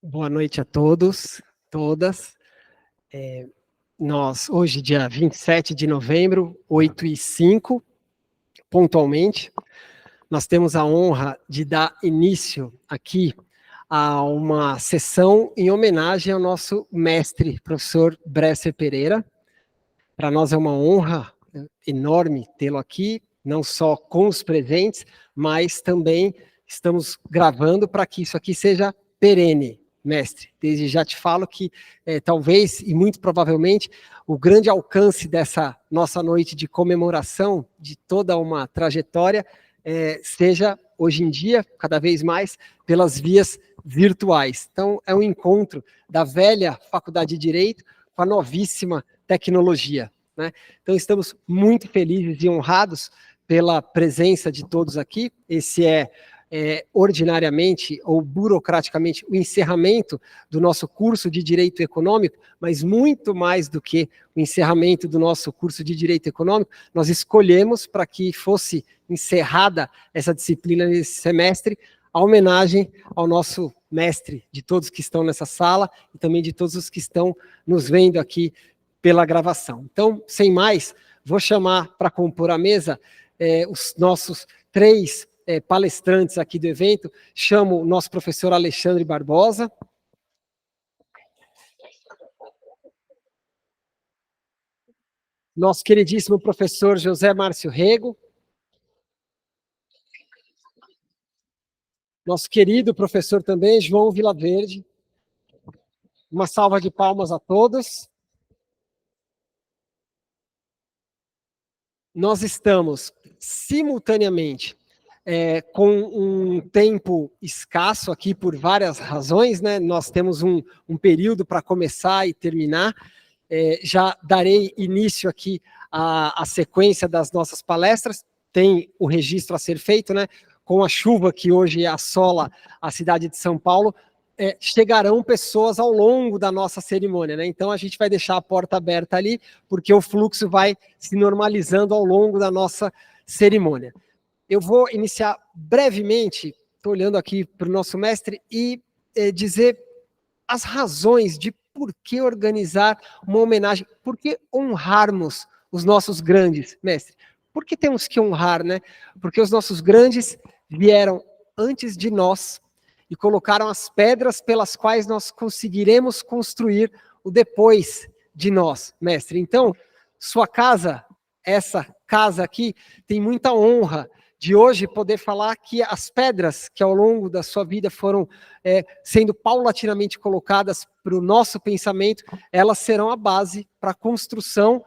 Boa noite a todos, todas. Nós, hoje, dia 27 de novembro, 8h05, pontualmente, nós temos a honra de dar início aqui a uma sessão em homenagem ao nosso mestre, professor Bresser Pereira. Para nós é uma honra enorme tê-lo aqui, não só com os presentes, mas também estamos gravando para que isso aqui seja perene, mestre. Desde já te falo que talvez e muito provavelmente o grande alcance dessa nossa noite de comemoração de toda uma trajetória seja hoje em dia, cada vez mais, pelas vias virtuais. Então, é um encontro da velha Faculdade de Direito com a novíssima tecnologia, né? Então, estamos muito felizes e honrados pela presença de todos aqui. Esse ordinariamente ou burocraticamente o encerramento do nosso curso de Direito Econômico, mas muito mais do que o encerramento do nosso curso de Direito Econômico, nós escolhemos para que fosse encerrada essa disciplina nesse semestre, a homenagem ao nosso mestre, de todos que estão nessa sala e também de todos os que estão nos vendo aqui pela gravação. Então, sem mais, vou chamar para compor a mesa os nossos três palestrantes aqui do evento. Chamo o nosso professor Alexandre Barbosa. Nosso queridíssimo professor José Márcio Rego. Nosso querido professor também, João Vilaverde. Uma salva de palmas a todos. Nós estamos simultaneamente com um tempo escasso aqui por várias razões, né? Nós temos um período para começar e terminar. Já darei início aqui à sequência das nossas palestras. Tem o registro a ser feito, né? Com a chuva que hoje assola a cidade de São Paulo, chegarão pessoas ao longo da nossa cerimônia, né? Então a gente vai deixar a porta aberta ali, porque o fluxo vai se normalizando ao longo da nossa cerimônia. Eu vou iniciar brevemente, estou olhando aqui para o nosso mestre, e dizer as razões de por que organizar uma homenagem, por que honrarmos os nossos grandes, mestre? Por que temos que honrar, né? Porque os nossos grandes vieram antes de nós e colocaram as pedras pelas quais nós conseguiremos construir o depois de nós, mestre. Então, sua casa, essa casa aqui, tem muita honra de hoje poder falar que as pedras que ao longo da sua vida foram sendo paulatinamente colocadas para o nosso pensamento, elas serão a base para a construção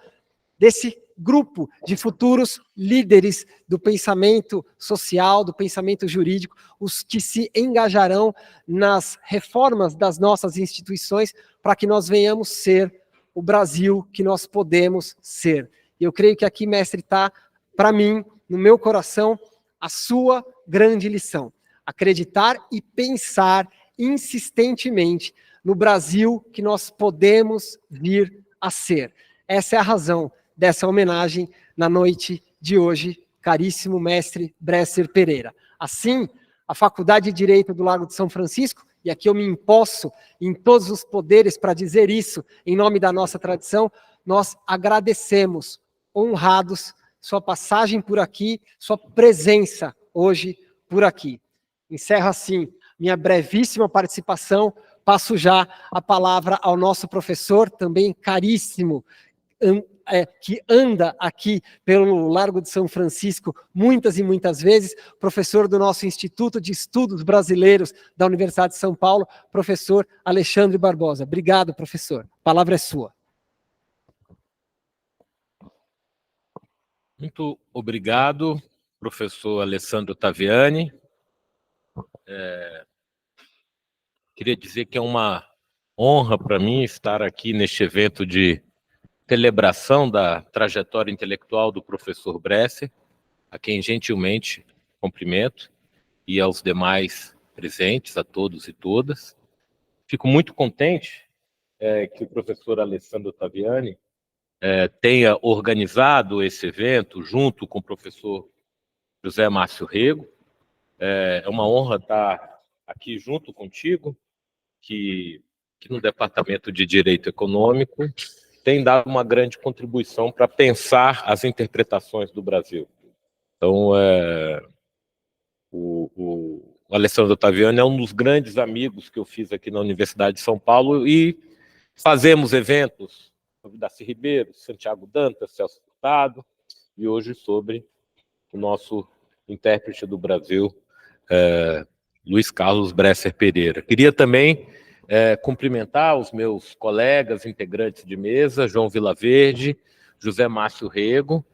desse grupo de futuros líderes do pensamento social, do pensamento jurídico, os que se engajarão nas reformas das nossas instituições para que nós venhamos ser o Brasil que nós podemos ser. E eu creio que aqui, mestre, está, para mim, no meu coração, a sua grande lição. Acreditar e pensar insistentemente no Brasil que nós podemos vir a ser. Essa é a razão dessa homenagem na noite de hoje, caríssimo mestre Bresser Pereira. Assim, a Faculdade de Direito do Largo de São Francisco, e aqui eu me imposto em todos os poderes para dizer isso, em nome da nossa tradição, nós agradecemos, honrados, sua passagem por aqui, sua presença hoje por aqui. Encerro assim minha brevíssima participação, passo já a palavra ao nosso professor, também caríssimo, que anda aqui pelo Largo de São Francisco muitas e muitas vezes, professor do nosso Instituto de Estudos Brasileiros da Universidade de São Paulo, professor Alexandre Barbosa. Obrigado, professor. A palavra é sua. Muito obrigado, professor Alessandro Taviani. Queria dizer que é uma honra para mim estar aqui neste evento de celebração da trajetória intelectual do professor Bresser, a quem gentilmente cumprimento, e aos demais presentes, a todos e todas. Fico muito contente que o professor Alessandro Taviani tenha organizado esse evento junto com o professor José Márcio Rego. É uma honra estar aqui junto contigo, que no Departamento de Direito Econômico tem dado uma grande contribuição para pensar as interpretações do Brasil. Então, o Alessandro Ottaviani é um dos grandes amigos que eu fiz aqui na Universidade de São Paulo e fazemos eventos sobre Darcy Ribeiro, Santiago Dantas, Celso Furtado, e hoje sobre o nosso intérprete do Brasil, Luiz Carlos Bresser Pereira. Queria também cumprimentar os meus colegas integrantes de mesa, João Vilaverde, José Márcio Rego.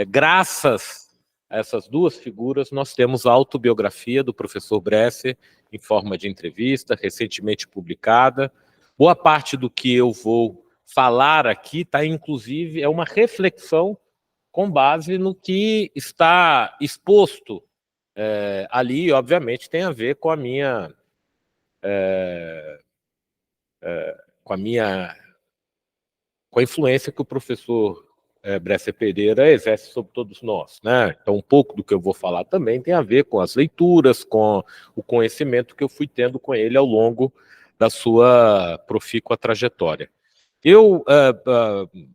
Graças a essas duas figuras, nós temos a autobiografia do professor Bresser em forma de entrevista, recentemente publicada. Boa parte do que eu vou falar aqui está, inclusive, é uma reflexão com base no que está exposto ali, obviamente, tem a ver com a minha com a influência que o professor Bresser Pereira exerce sobre todos nós, né? Então, um pouco do que eu vou falar também tem a ver com as leituras, com o conhecimento que eu fui tendo com ele ao longo da sua profícua trajetória.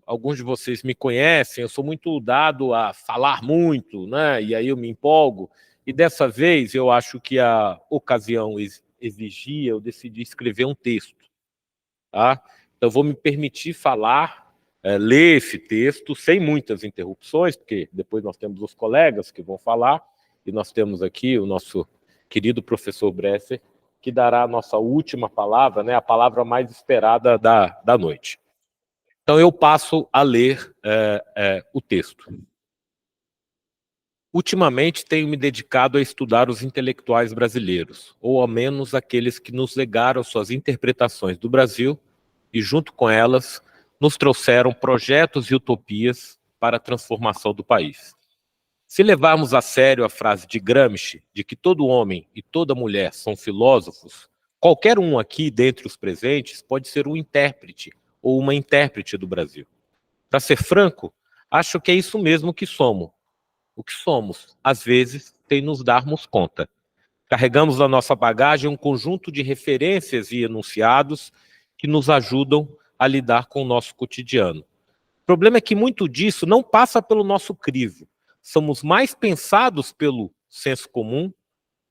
Alguns de vocês me conhecem, eu sou muito dado a falar muito, né? E aí eu me empolgo, e dessa vez eu acho que a ocasião exigia, eu decidi escrever um texto, tá? Então, vou me permitir falar, ler esse texto sem muitas interrupções, porque depois nós temos os colegas que vão falar, e nós temos aqui o nosso querido professor Bresser, que dará a nossa última palavra, né, a palavra mais esperada da noite. Então, eu passo a ler o texto. Ultimamente, tenho me dedicado a estudar os intelectuais brasileiros, ou ao menos aqueles que nos legaram suas interpretações do Brasil e, junto com elas, nos trouxeram projetos e utopias para a transformação do país. Se levarmos a sério a frase de Gramsci, de que todo homem e toda mulher são filósofos, qualquer um aqui dentre os presentes pode ser um intérprete ou uma intérprete do Brasil. Para ser franco, acho que é isso mesmo que somos. O que somos, às vezes, sem nos darmos conta. Carregamos na nossa bagagem um conjunto de referências e enunciados que nos ajudam a lidar com o nosso cotidiano. O problema é que muito disso não passa pelo nosso crivo. Somos mais pensados pelo senso comum,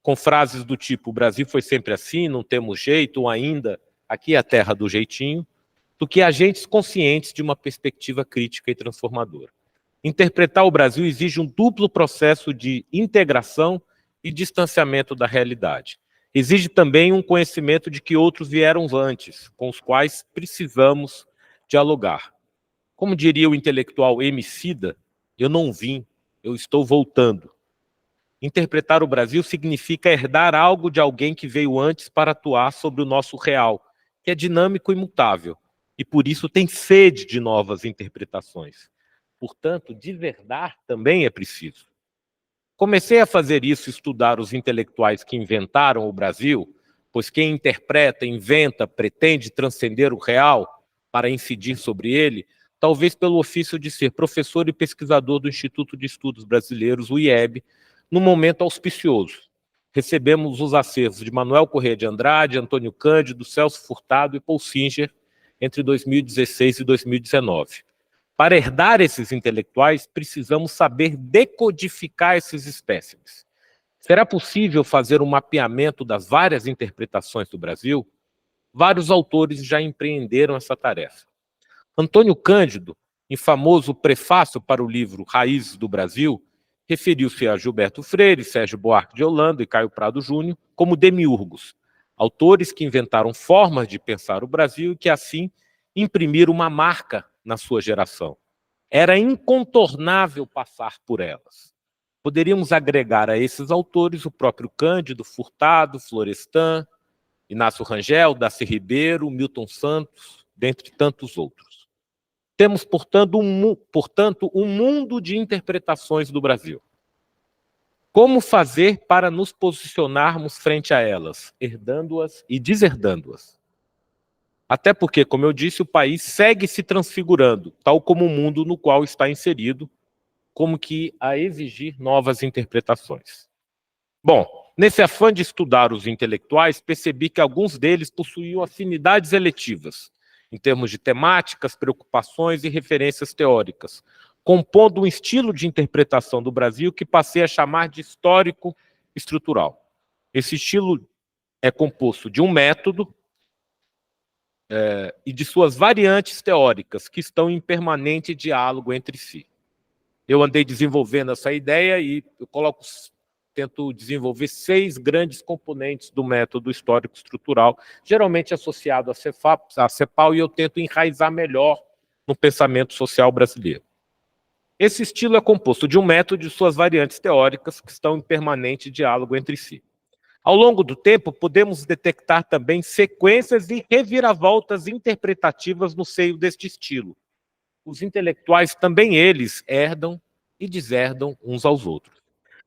com frases do tipo: o Brasil foi sempre assim, não temos jeito, ou ainda, aqui é a terra do jeitinho, do que agentes conscientes de uma perspectiva crítica e transformadora. Interpretar o Brasil exige um duplo processo de integração e distanciamento da realidade. Exige também um conhecimento de que outros vieram antes, com os quais precisamos dialogar. Como diria o intelectual Emicida, eu não vim, eu estou voltando. Interpretar o Brasil significa herdar algo de alguém que veio antes para atuar sobre o nosso real, que é dinâmico e mutável, e por isso tem sede de novas interpretações. Portanto, desverdar também é preciso. Comecei a fazer isso, estudar os intelectuais que inventaram o Brasil, pois quem interpreta, inventa, pretende transcender o real para incidir sobre ele, talvez pelo ofício de ser professor e pesquisador do Instituto de Estudos Brasileiros, o IEB, num momento auspicioso. Recebemos os acervos de Manuel Corrêa de Andrade, Antônio Cândido, Celso Furtado e Paul Singer entre 2016 e 2019. Para herdar esses intelectuais, precisamos saber decodificar esses espécimes. Será possível fazer um mapeamento das várias interpretações do Brasil? Vários autores já empreenderam essa tarefa. Antônio Cândido, em famoso prefácio para o livro Raízes do Brasil, referiu-se a Gilberto Freire, Sérgio Buarque de Holanda e Caio Prado Júnior como demiurgos, autores que inventaram formas de pensar o Brasil e que, assim, imprimiram uma marca na sua geração. Era incontornável passar por elas. Poderíamos agregar a esses autores o próprio Cândido, Furtado, Florestan, Inácio Rangel, Darcy Ribeiro, Milton Santos, dentre tantos outros. Temos, portanto, um mundo de interpretações do Brasil. Como fazer para nos posicionarmos frente a elas, herdando-as e deserdando-as? Até porque, como eu disse, o país segue se transfigurando, tal como o mundo no qual está inserido, como que a exigir novas interpretações. Bom, Nesse afã de estudar os intelectuais, percebi que alguns deles possuíam afinidades eletivas, em termos de temáticas, preocupações e referências teóricas, compondo um estilo de interpretação do Brasil que passei a chamar de histórico estrutural. Esse estilo é composto de um método e de suas variantes teóricas, que estão em permanente diálogo entre si. Eu andei desenvolvendo essa ideia e eu tento desenvolver 6 grandes componentes do método histórico estrutural, geralmente associado à CEPAL, e eu tento enraizar melhor no pensamento social brasileiro. Esse estilo é composto de um método e de suas variantes teóricas, que estão em permanente diálogo entre si. Ao longo do tempo, podemos detectar também sequências e reviravoltas interpretativas no seio deste estilo. Os intelectuais também eles herdam e deserdam uns aos outros.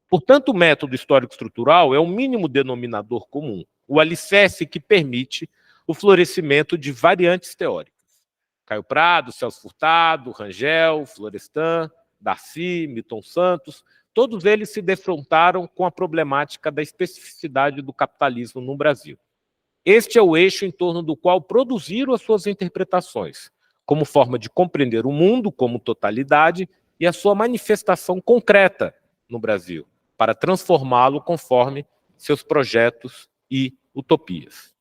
Portanto, o método histórico-estrutural é o mínimo denominador comum, o alicerce que permite o florescimento de variantes teóricas. Caio Prado, Celso Furtado, Rangel, Florestan, Darcy, Milton Santos, todos eles se defrontaram com a problemática da especificidade do capitalismo no Brasil. Este é o eixo em torno do qual produziram as suas interpretações, como forma de compreender o mundo como totalidade e a sua manifestação concreta no Brasil, para transformá-lo conforme seus projetos e utopias.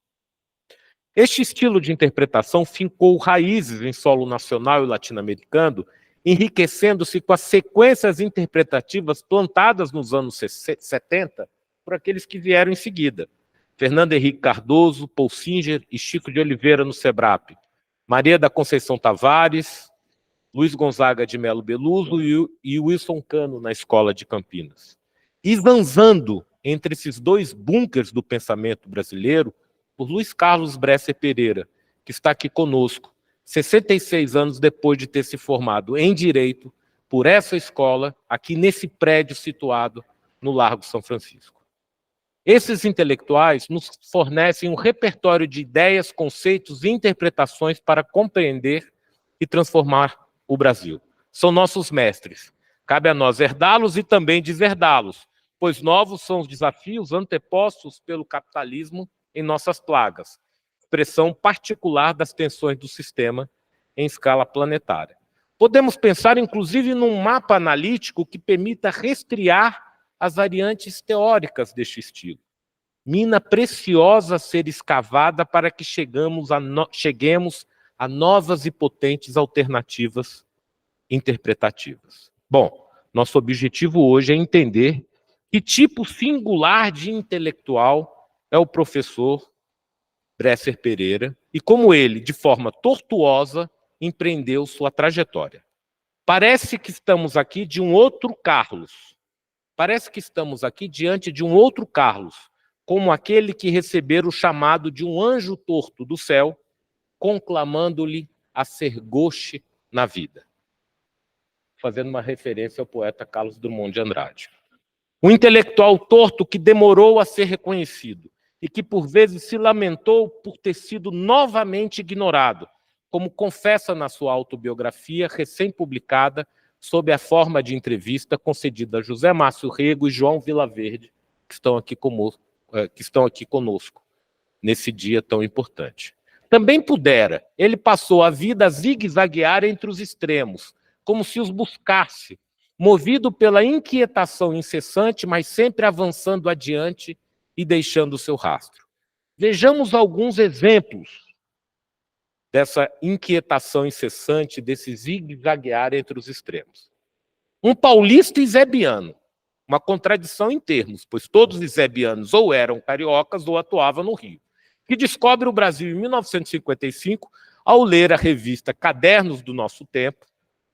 Este estilo de interpretação fincou raízes em solo nacional e latino-americano, enriquecendo-se com as sequências interpretativas plantadas nos anos 70 por aqueles que vieram em seguida. Fernando Henrique Cardoso, Paul Singer e Chico de Oliveira no SEBRAP, Maria da Conceição Tavares, Luiz Gonzaga de Melo Beluso e Wilson Cano na Escola de Campinas. E zanzando entre esses 2 bunkers do pensamento brasileiro, por Luiz Carlos Bresser Pereira, que está aqui conosco, 66 anos depois de ter se formado em Direito por essa escola, aqui nesse prédio situado no Largo São Francisco. Esses intelectuais nos fornecem um repertório de ideias, conceitos e interpretações para compreender e transformar o Brasil. São nossos mestres. Cabe a nós herdá-los e também deserdá-los, pois novos são os desafios antepostos pelo capitalismo em nossas plagas, expressão particular das tensões do sistema em escala planetária. Podemos pensar, inclusive, num mapa analítico que permita rastrear as variantes teóricas deste estilo. Mina preciosa a ser escavada para que cheguemos a novas e potentes alternativas interpretativas. Bom, nosso objetivo hoje é entender que tipo singular de intelectual é o professor Bresser Pereira e como ele, de forma tortuosa, empreendeu sua trajetória. Parece que estamos aqui de um outro Carlos. Parece que estamos aqui diante de um outro Carlos, como aquele que recebera o chamado de um anjo torto do céu, conclamando-lhe a ser gauche na vida. Fazendo uma referência ao poeta Carlos Drummond de Andrade. Um intelectual torto que demorou a ser reconhecido e que, por vezes, se lamentou por ter sido novamente ignorado, como confessa na sua autobiografia recém-publicada sob a forma de entrevista concedida a José Márcio Rego e João Vilaverde, que estão aqui conosco nesse dia tão importante. Também pudera, ele passou a vida a zigue-zaguear entre os extremos, como se os buscasse, movido pela inquietação incessante, mas sempre avançando adiante e deixando o seu rastro. Vejamos alguns exemplos dessa inquietação incessante, desse zigue-zaguear entre os extremos. Um paulista ezebiano, uma contradição em termos, pois todos os ezebianos ou eram cariocas ou atuavam no Rio, que descobre o Brasil em 1955 ao ler a revista Cadernos do Nosso Tempo,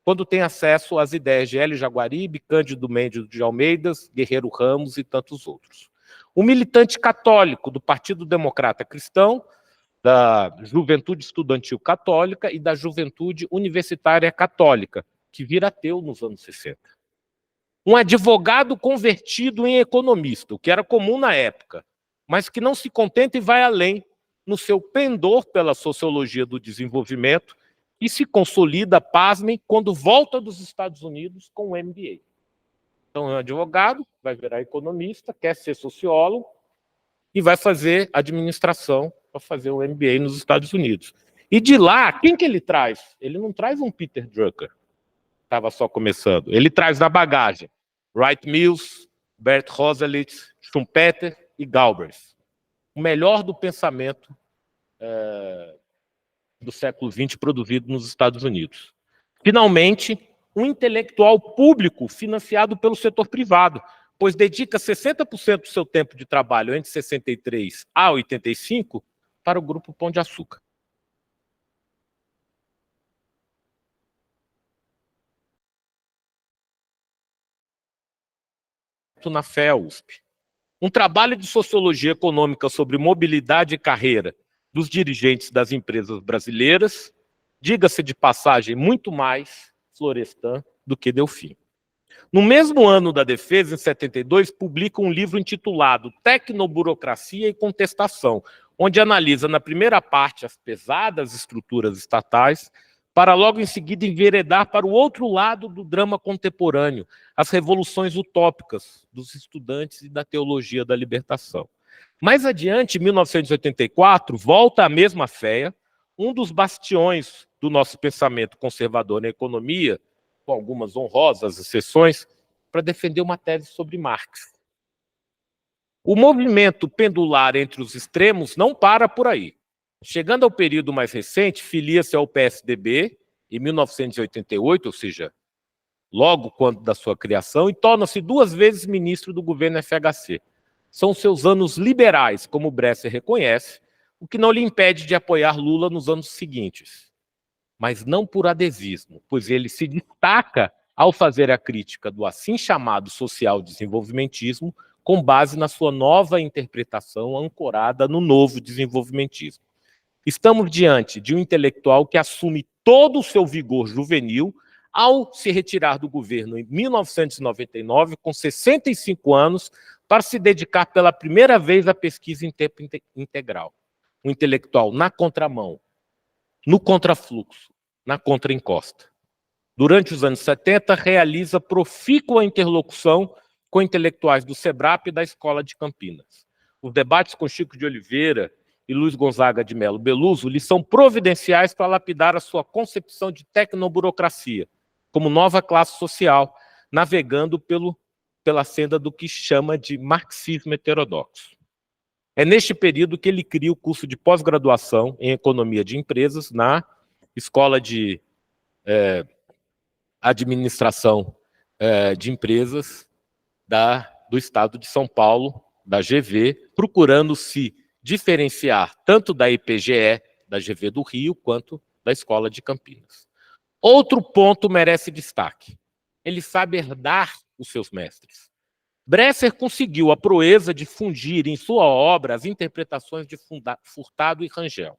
quando tem acesso às ideias de Hélio Jaguaribe, Cândido Mendes de Almeida, Guerreiro Ramos e tantos outros. Um militante católico do Partido Democrata Cristão, da Juventude Estudantil Católica e da Juventude Universitária Católica, que vira ateu nos anos 60. Um advogado convertido em economista, o que era comum na época, mas que não se contenta e vai além no seu pendor pela sociologia do desenvolvimento e se consolida, pasmem, quando volta dos Estados Unidos com o MBA. Então, é um advogado, vai virar economista, quer ser sociólogo e vai fazer administração para fazer o MBA nos Estados Unidos. E de lá, quem que ele traz? Ele não traz um Peter Drucker, estava só começando. Ele traz na bagagem Wright Mills, Bert Rossetich, Schumpeter e Galbraith. O melhor do pensamento do século XX produzido nos Estados Unidos. Finalmente, um intelectual público financiado pelo setor privado, pois dedica 60% do seu tempo de trabalho entre 63 a 85 para o Grupo Pão de Açúcar. Na FEA-USP. Um trabalho de sociologia econômica sobre mobilidade e carreira dos dirigentes das empresas brasileiras, diga-se de passagem, muito mais Florestan do que Delfim. No mesmo ano da defesa, em 72, publica um livro intitulado Tecnoburocracia e Contestação, onde analisa na primeira parte as pesadas estruturas estatais, para logo em seguida enveredar para o outro lado do drama contemporâneo, as revoluções utópicas dos estudantes e da teologia da libertação. Mais adiante, em 1984, volta à mesma FEA, um dos bastiões do nosso pensamento conservador na economia, com algumas honrosas exceções, para defender uma tese sobre Marx. O movimento pendular entre os extremos não para por aí. Chegando ao período mais recente, filia-se ao PSDB, em 1988, ou seja, logo quando da sua criação, e torna-se 2 vezes ministro do governo FHC. São seus anos liberais, como Bresser reconhece, o que não lhe impede de apoiar Lula nos anos seguintes. Mas não por adesismo, pois ele se destaca ao fazer a crítica do assim chamado social-desenvolvimentismo com base na sua nova interpretação ancorada no novo desenvolvimentismo. Estamos diante de um intelectual que assume todo o seu vigor juvenil ao se retirar do governo em 1999, com 65 anos, para se dedicar pela primeira vez à pesquisa em tempo integral. Um intelectual na contramão, no contrafluxo, na contraencosta. Durante os anos 70, realiza profícua interlocução com intelectuais do SEBRAP e da Escola de Campinas. Os debates com Chico de Oliveira e Luiz Gonzaga de Melo Beluso lhe são providenciais para lapidar a sua concepção de tecnoburocracia, como nova classe social, navegando pela senda do que chama de marxismo heterodoxo. É neste período que ele cria o curso de pós-graduação em Economia de Empresas na Escola de Administração de Empresas do Estado de São Paulo, da GV, procurando se diferenciar tanto da IPGE, da GV do Rio, quanto da Escola de Campinas. Outro ponto merece destaque. Ele sabe herdar os seus mestres. Bresser conseguiu a proeza de fundir em sua obra as interpretações de Furtado e Rangel.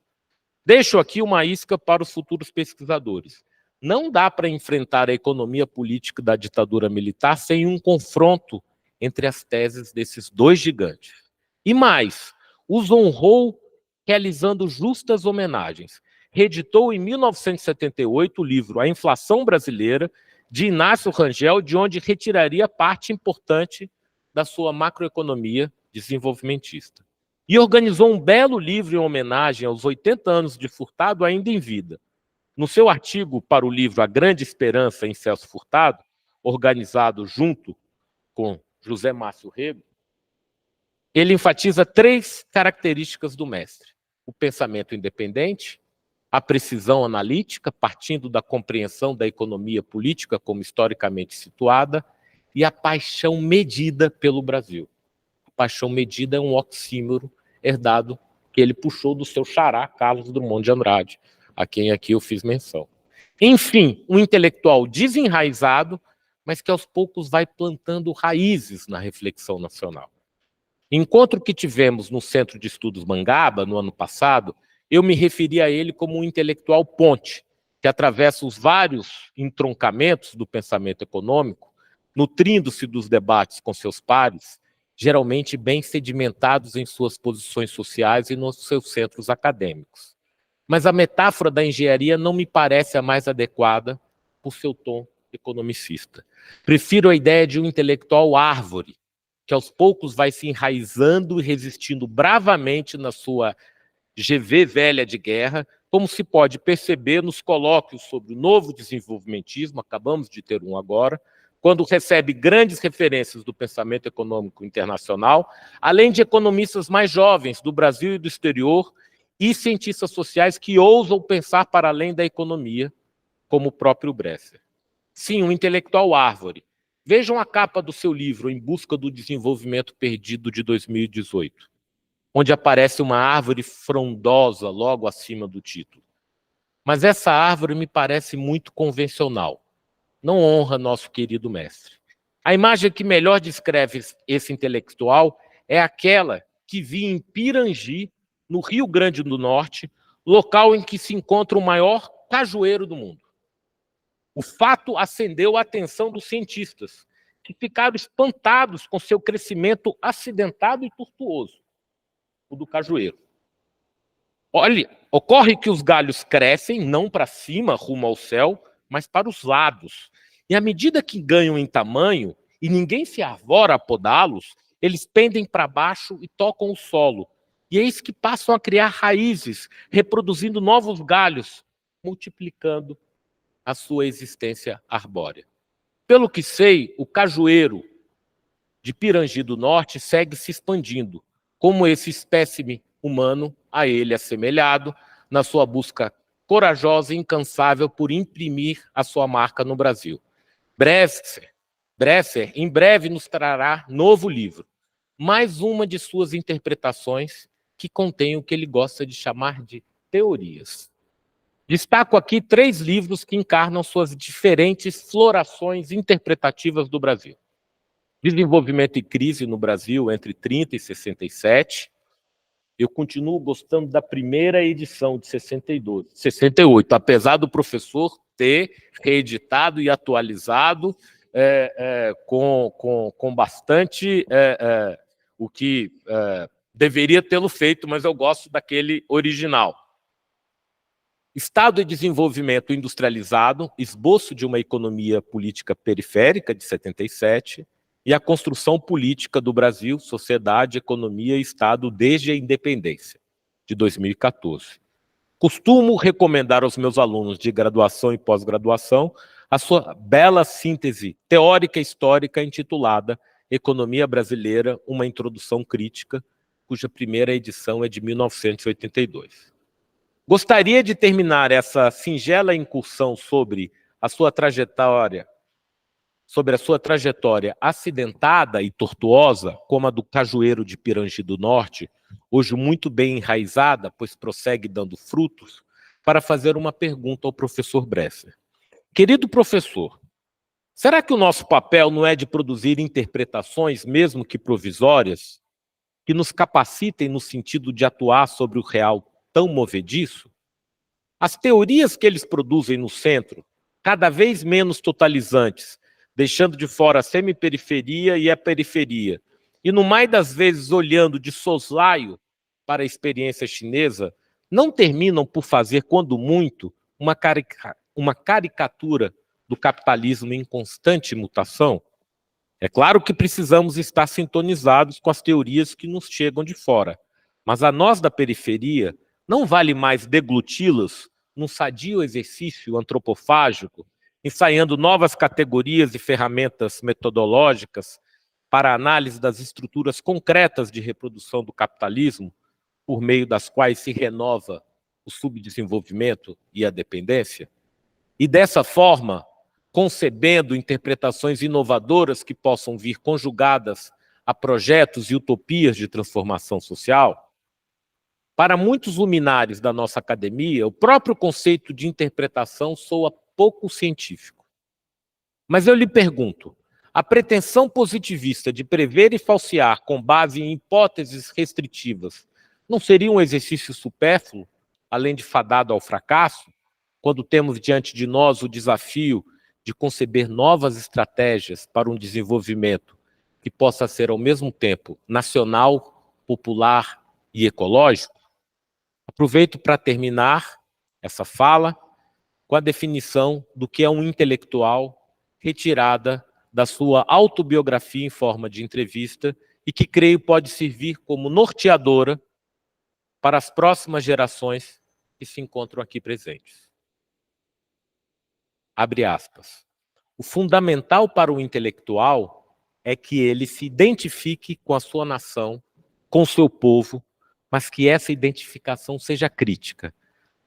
Deixo aqui uma isca para os futuros pesquisadores. Não dá para enfrentar a economia política da ditadura militar sem um confronto entre as teses desses 2 gigantes. E mais, os honrou realizando justas homenagens. Reeditou em 1978 o livro A Inflação Brasileira, de Inácio Rangel, de onde retiraria parte importante da sua macroeconomia desenvolvimentista. E organizou um belo livro em homenagem aos 80 anos de Furtado ainda em vida. No seu artigo para o livro A Grande Esperança em Celso Furtado, organizado junto com José Márcio Rego, ele enfatiza 3 características do mestre: o pensamento independente, a precisão analítica, partindo da compreensão da economia política como historicamente situada, e a paixão medida pelo Brasil. A paixão medida é um oxímoro herdado que ele puxou do seu xará, Carlos Drummond de Andrade, a quem aqui eu fiz menção. Enfim, um intelectual desenraizado, mas que aos poucos vai plantando raízes na reflexão nacional. Encontro que tivemos no Centro de Estudos Mangaba, no ano passado, eu me referi a ele como um intelectual ponte, que atravessa os vários entroncamentos do pensamento econômico, nutrindo-se dos debates com seus pares, geralmente bem sedimentados em suas posições sociais e nos seus centros acadêmicos. Mas a metáfora da engenharia não me parece a mais adequada por seu tom economicista. Prefiro a ideia de um intelectual árvore, que aos poucos vai se enraizando e resistindo bravamente na sua GV velha de guerra, como se pode perceber nos colóquios sobre o novo desenvolvimentismo, acabamos de ter um agora, quando recebe grandes referências do pensamento econômico internacional, além de economistas mais jovens do Brasil e do exterior e cientistas sociais que ousam pensar para além da economia, como o próprio Bresser. Sim, um intelectual árvore. Vejam a capa do seu livro, Em Busca do Desenvolvimento Perdido, de 2018, onde aparece uma árvore frondosa logo acima do título. Mas essa árvore me parece muito convencional. Não honra nosso querido mestre. A imagem que melhor descreve esse intelectual é aquela que vi em Pirangi, no Rio Grande do Norte, local em que se encontra o maior cajueiro do mundo. O fato acendeu a atenção dos cientistas, que ficaram espantados com seu crescimento acidentado e tortuoso, o do cajueiro. Olha, ocorre que os galhos crescem não para cima, rumo ao céu, mas para os lados. E à medida que ganham em tamanho, e ninguém se arvora a podá-los, eles pendem para baixo e tocam o solo. E eis que passam a criar raízes, reproduzindo novos galhos, multiplicando a sua existência arbórea. Pelo que sei, o cajueiro de Pirangi do Norte segue se expandindo, como esse espécime humano a ele assemelhado, na sua busca corajosa e incansável por imprimir a sua marca no Brasil. Bresser em breve nos trará novo livro, mais uma de suas interpretações que contém o que ele gosta de chamar de teorias. Destaco aqui 3 livros que encarnam suas diferentes florações interpretativas do Brasil. Desenvolvimento e Crise no Brasil, entre 30 e 67. Eu continuo gostando da primeira edição, de 68, apesar do professor ter reeditado e atualizado com bastante o que deveria tê-lo feito, mas eu gosto daquele original. Estado e Desenvolvimento Industrializado, esboço de uma economia política periférica, de 77, e a construção política do Brasil, sociedade, economia e Estado desde a independência, de 2014. Costumo recomendar aos meus alunos de graduação e pós-graduação a sua bela síntese teórica e histórica intitulada Economia Brasileira, uma Introdução Crítica, cuja primeira edição é de 1982. Gostaria de terminar essa singela incursão sobre a sua trajetória acidentada e tortuosa, como a do cajueiro de Pirangi do Norte, hoje muito bem enraizada, pois prossegue dando frutos, para fazer uma pergunta ao professor Bresser. Querido professor, será que o nosso papel não é de produzir interpretações, mesmo que provisórias, que nos capacitem no sentido de atuar sobre o real tão movediço? As teorias que eles produzem no centro, cada vez menos totalizantes, deixando de fora a semiperiferia e a periferia, e no mais das vezes olhando de soslaio para a experiência chinesa, não terminam por fazer, quando muito, uma caricatura do capitalismo em constante mutação? É claro que precisamos estar sintonizados com as teorias que nos chegam de fora, mas a nós da periferia não vale mais degluti-las num sadio exercício antropofágico, ensaiando novas categorias e ferramentas metodológicas para a análise das estruturas concretas de reprodução do capitalismo, por meio das quais se renova o subdesenvolvimento e a dependência? E dessa forma, concebendo interpretações inovadoras que possam vir conjugadas a projetos e utopias de transformação social? Para muitos luminares da nossa academia, o próprio conceito de interpretação soa pouco científico. Mas eu lhe pergunto, a pretensão positivista de prever e falsear com base em hipóteses restritivas não seria um exercício supérfluo, além de fadado ao fracasso, quando temos diante de nós o desafio de conceber novas estratégias para um desenvolvimento que possa ser, ao mesmo tempo, nacional, popular e ecológico? Aproveito para terminar essa fala com a definição do que é um intelectual retirada da sua autobiografia em forma de entrevista e que creio pode servir como norteadora para as próximas gerações que se encontram aqui presentes. Abre aspas. O fundamental para o intelectual é que ele se identifique com a sua nação, com o seu povo, mas que essa identificação seja crítica.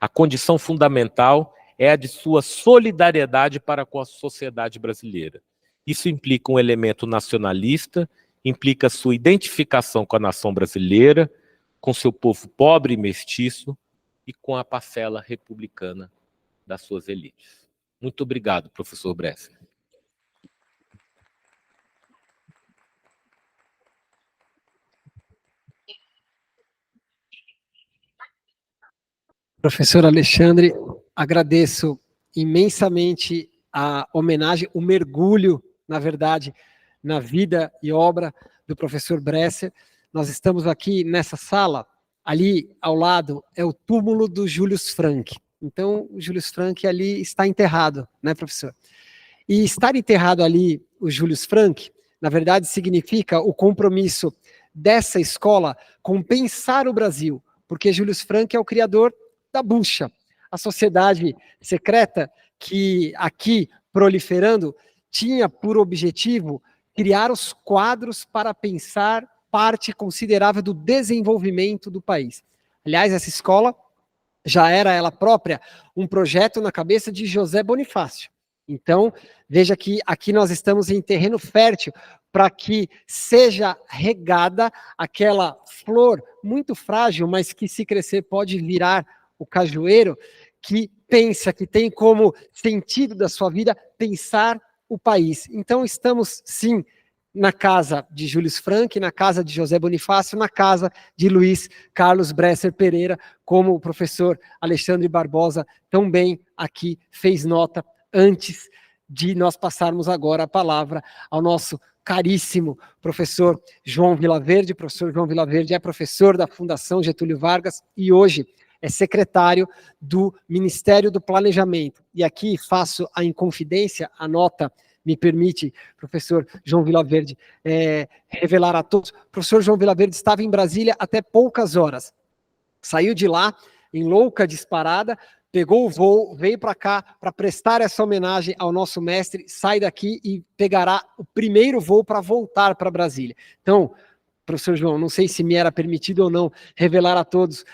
A condição fundamental é a de sua solidariedade para com a sociedade brasileira. Isso implica um elemento nacionalista, implica sua identificação com a nação brasileira, com seu povo pobre e mestiço e com a parcela republicana das suas elites. Muito obrigado, professor Bresser. Professor Alexandre, agradeço imensamente a homenagem, o mergulho, na verdade, na vida e obra do professor Bresser. Nós estamos aqui nessa sala, ali ao lado é o túmulo do Julius Frank. Então, o Julius Frank ali está enterrado, né, professor? E estar enterrado ali, o Julius Frank, na verdade, significa o compromisso dessa escola com pensar o Brasil, porque Julius Frank é o criador da bucha, a sociedade secreta que aqui proliferando tinha por objetivo criar os quadros para pensar parte considerável do desenvolvimento do país. Aliás, essa escola já era ela própria um projeto na cabeça de José Bonifácio. Então, veja que aqui nós estamos em terreno fértil para que seja regada aquela flor muito frágil, mas que se crescer pode virar o cajueiro, que pensa, que tem como sentido da sua vida pensar o país. Então estamos, sim, na casa de Julius Frank, na casa de José Bonifácio, na casa de Luiz Carlos Bresser Pereira, como o professor Alexandre Barbosa tão bem aqui fez nota antes de nós passarmos agora a palavra ao nosso caríssimo professor João Vilaverde. O professor João Vilaverde é professor da Fundação Getúlio Vargas e hoje é secretário do Ministério do Planejamento. E aqui faço a inconfidência, a nota me permite, professor João Vilaverde, revelar a todos. O professor João Vilaverde estava em Brasília até poucas horas. Saiu de lá, em louca disparada, pegou o voo, veio para cá para prestar essa homenagem ao nosso mestre, sai daqui e pegará o primeiro voo para voltar para Brasília. Então, professor João, não sei se me era permitido ou não revelar a todos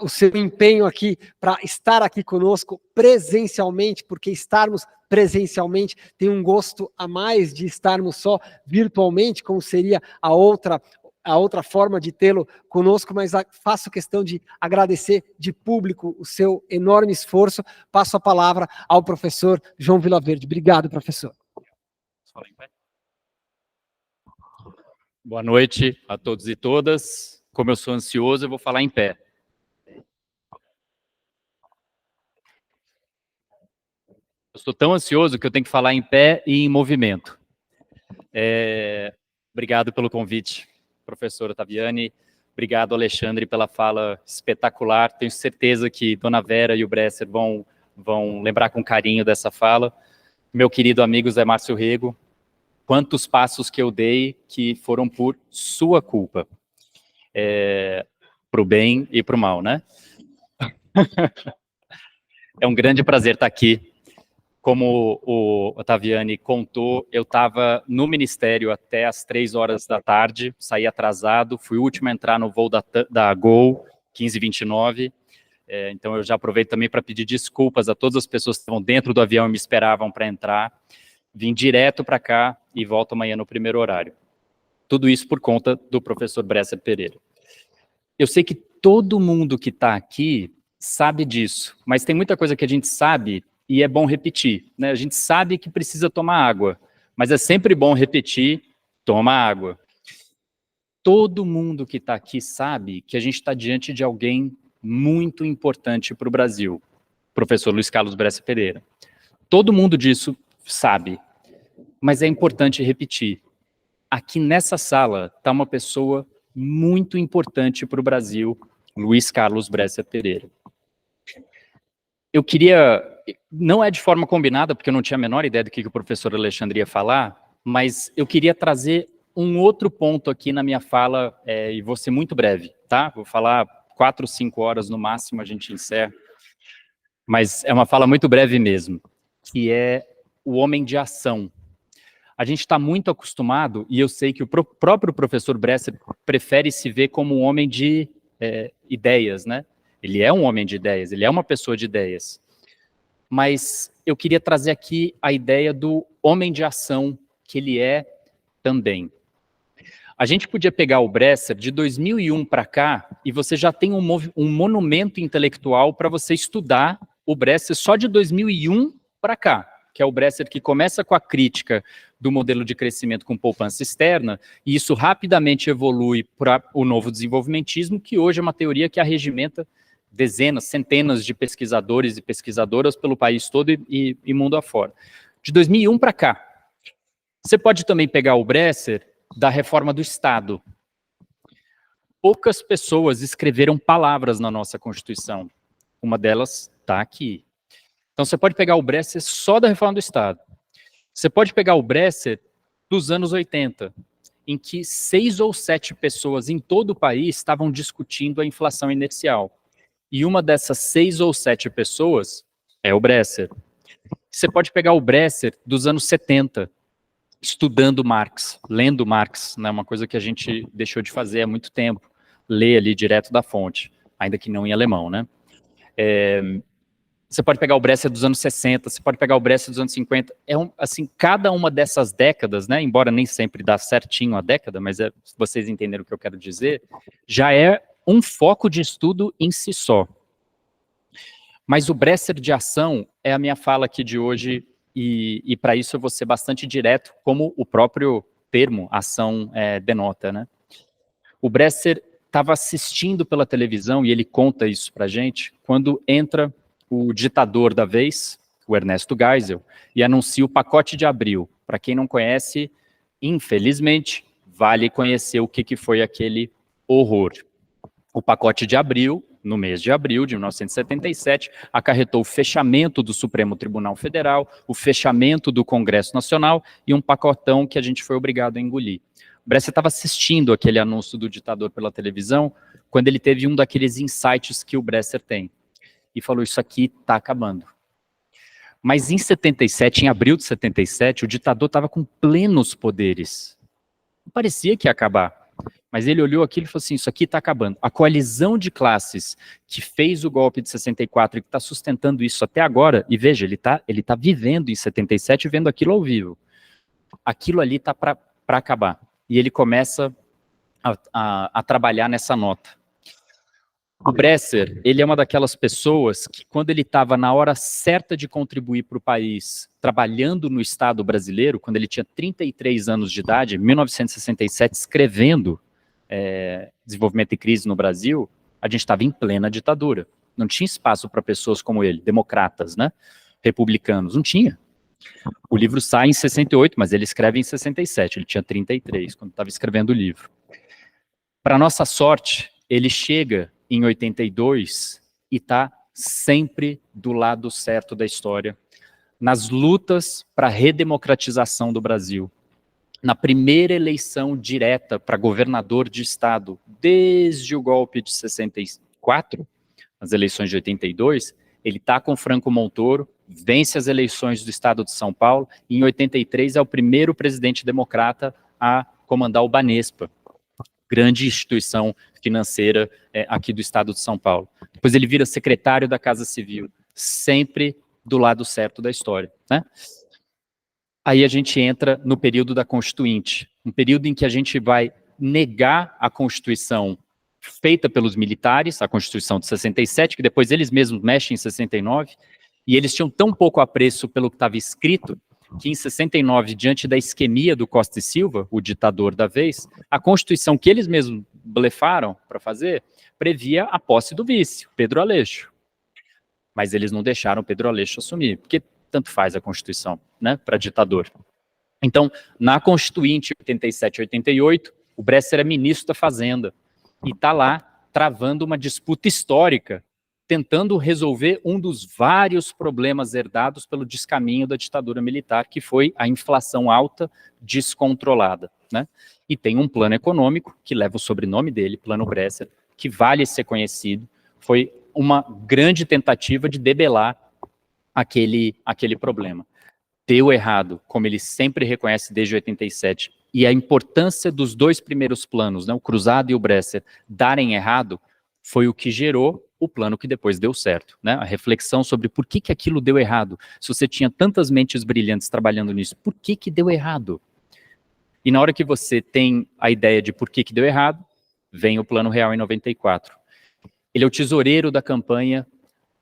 o seu empenho aqui para estar aqui conosco presencialmente, porque estarmos presencialmente tem um gosto a mais de estarmos só virtualmente, como seria a outra forma de tê-lo conosco, mas faço questão de agradecer de público o seu enorme esforço. Passo a palavra ao professor João Vilaverde. Obrigado, professor. Boa noite a todos e todas. Como eu sou ansioso, eu vou falar em pé. Eu estou tão ansioso que eu tenho que falar em pé e em movimento. Obrigado pelo convite, professor Ottaviani. Obrigado, Alexandre, pela fala espetacular. Tenho certeza que Dona Vera e o Bresser vão lembrar com carinho dessa fala. Meu querido amigo Zé Márcio Rego, quantos passos que eu dei que foram por sua culpa. Para o bem e para o mal, né? É um grande prazer estar aqui. Como o Ottaviani contou, eu estava no Ministério até as 3 horas da tarde, saí atrasado, fui o último a entrar no voo da Gol, 1529, então eu já aproveito também para pedir desculpas a todas as pessoas que estavam dentro do avião e me esperavam para entrar. Vim direto para cá e volto amanhã no primeiro horário. Tudo isso por conta do professor Bresser Pereira. Eu sei que todo mundo que está aqui sabe disso, mas tem muita coisa que a gente sabe e é bom repetir, né? A gente sabe que precisa tomar água, mas é sempre bom repetir, toma água. Todo mundo que está aqui sabe que a gente está diante de alguém muito importante para o Brasil, professor Luiz Carlos Bresser Pereira. Todo mundo disso sabe, mas é importante repetir. Aqui nessa sala está uma pessoa muito importante para o Brasil, Luiz Carlos Bresser Pereira. Eu queria não é de forma combinada, porque eu não tinha a menor ideia do que o professor Alexandre ia falar, mas eu queria trazer um outro ponto aqui na minha fala, e vou ser muito breve, tá? Vou falar 4 ou 5 horas no máximo, a gente encerra, mas é uma fala muito breve mesmo, que é o homem de ação. A gente está muito acostumado, e eu sei que o próprio professor Bresser prefere se ver como um homem de ideias, né? Ele é um homem de ideias, ele é uma pessoa de ideias. Mas eu queria trazer aqui a ideia do homem de ação, que ele é também. A gente podia pegar o Bresser de 2001 para cá, e você já tem um monumento intelectual para você estudar o Bresser só de 2001 para cá, que é o Bresser que começa com a crítica do modelo de crescimento com poupança externa, e isso rapidamente evolui para o novo desenvolvimentismo, que hoje é uma teoria que arregimenta dezenas, centenas de pesquisadores e pesquisadoras pelo país todo e mundo afora. De 2001 para cá. Você pode também pegar o Bresser da reforma do Estado. Poucas pessoas escreveram palavras na nossa Constituição. Uma delas está aqui. Então você pode pegar o Bresser só da reforma do Estado. Você pode pegar o Bresser dos anos 80, em que 6 ou 7 pessoas em todo o país estavam discutindo a inflação inercial. E uma dessas 6 ou 7 pessoas é o Bresser. Você pode pegar o Bresser dos anos 70, estudando Marx, lendo Marx, né, uma coisa que a gente deixou de fazer há muito tempo, ler ali direto da fonte, ainda que não em alemão, né? Você pode pegar o Bresser dos anos 60, você pode pegar o Bresser dos anos 50, assim, cada uma dessas décadas, né, embora nem sempre dá certinho a década, mas vocês entenderam o que eu quero dizer, já é um foco de estudo em si só. Mas o Bresser de ação é a minha fala aqui de hoje, e para isso eu vou ser bastante direto, como o próprio termo ação denota, né? O Bresser estava assistindo pela televisão, e ele conta isso para a gente, quando entra o ditador da vez, o Ernesto Geisel, e anuncia o pacote de abril. Para quem não conhece, infelizmente, vale conhecer o que foi aquele horror. O pacote de abril, no mês de abril de 1977, acarretou o fechamento do Supremo Tribunal Federal, o fechamento do Congresso Nacional e um pacotão que a gente foi obrigado a engolir. O Bresser estava assistindo aquele anúncio do ditador pela televisão, quando ele teve um daqueles insights que o Bresser tem, e falou, isso aqui está acabando. Mas em 77, em abril de 77, o ditador estava com plenos poderes. Parecia que ia acabar. Mas ele olhou aquilo e falou assim, isso aqui está acabando. A coalizão de classes que fez o golpe de 64 e que está sustentando isso até agora, e veja, ele tá vivendo em 77 vendo aquilo ao vivo. Aquilo ali está para acabar. E ele começa a trabalhar nessa nota. O Bresser, ele é uma daquelas pessoas que, quando ele estava na hora certa de contribuir para o país, trabalhando no Estado brasileiro, quando ele tinha 33 anos de idade, em 1967, escrevendo Desenvolvimento e Crise no Brasil, a gente estava em plena ditadura. Não tinha espaço para pessoas como ele, democratas, né? Republicanos, não tinha. O livro sai em 68, mas ele escreve em 67, ele tinha 33 quando estava escrevendo o livro. Para nossa sorte, ele chega em 82 e está sempre do lado certo da história, nas lutas para a redemocratização do Brasil. Na primeira eleição direta para governador de estado, desde o golpe de 64, as eleições de 82, ele está com Franco Montoro, vence as eleições do estado de São Paulo, e em 83 é o primeiro presidente democrata a comandar o Banespa, grande instituição financeira aqui do estado de São Paulo. Depois ele vira secretário da Casa Civil, sempre do lado certo da história, né? Aí a gente entra no período da Constituinte, um período em que a gente vai negar a Constituição feita pelos militares, a Constituição de 67, que depois eles mesmos mexem em 69, e eles tinham tão pouco apreço pelo que estava escrito, que em 69, diante da isquemia do Costa e Silva, o ditador da vez, a Constituição que eles mesmos blefaram para fazer, previa a posse do vice, Pedro Aleixo. Mas eles não deixaram Pedro Aleixo assumir, porque tanto faz a Constituição, né, para ditador. Então, na Constituinte 87 e 88, o Bresser é ministro da Fazenda e está lá travando uma disputa histórica, tentando resolver um dos vários problemas herdados pelo descaminho da ditadura militar, que foi a inflação alta, descontrolada, né? E tem um plano econômico, que leva o sobrenome dele, Plano Bresser, que vale ser conhecido, foi uma grande tentativa de debelar aquele problema. Deu errado, como ele sempre reconhece desde 87, e a importância dos dois primeiros planos, né, o Cruzado e o Bresser, darem errado, foi o que gerou o plano que depois deu certo, né? A reflexão sobre por que aquilo deu errado. Se você tinha tantas mentes brilhantes trabalhando nisso, por que deu errado? E na hora que você tem a ideia de por que deu errado, vem o Plano Real em 94. Ele é o tesoureiro da campanha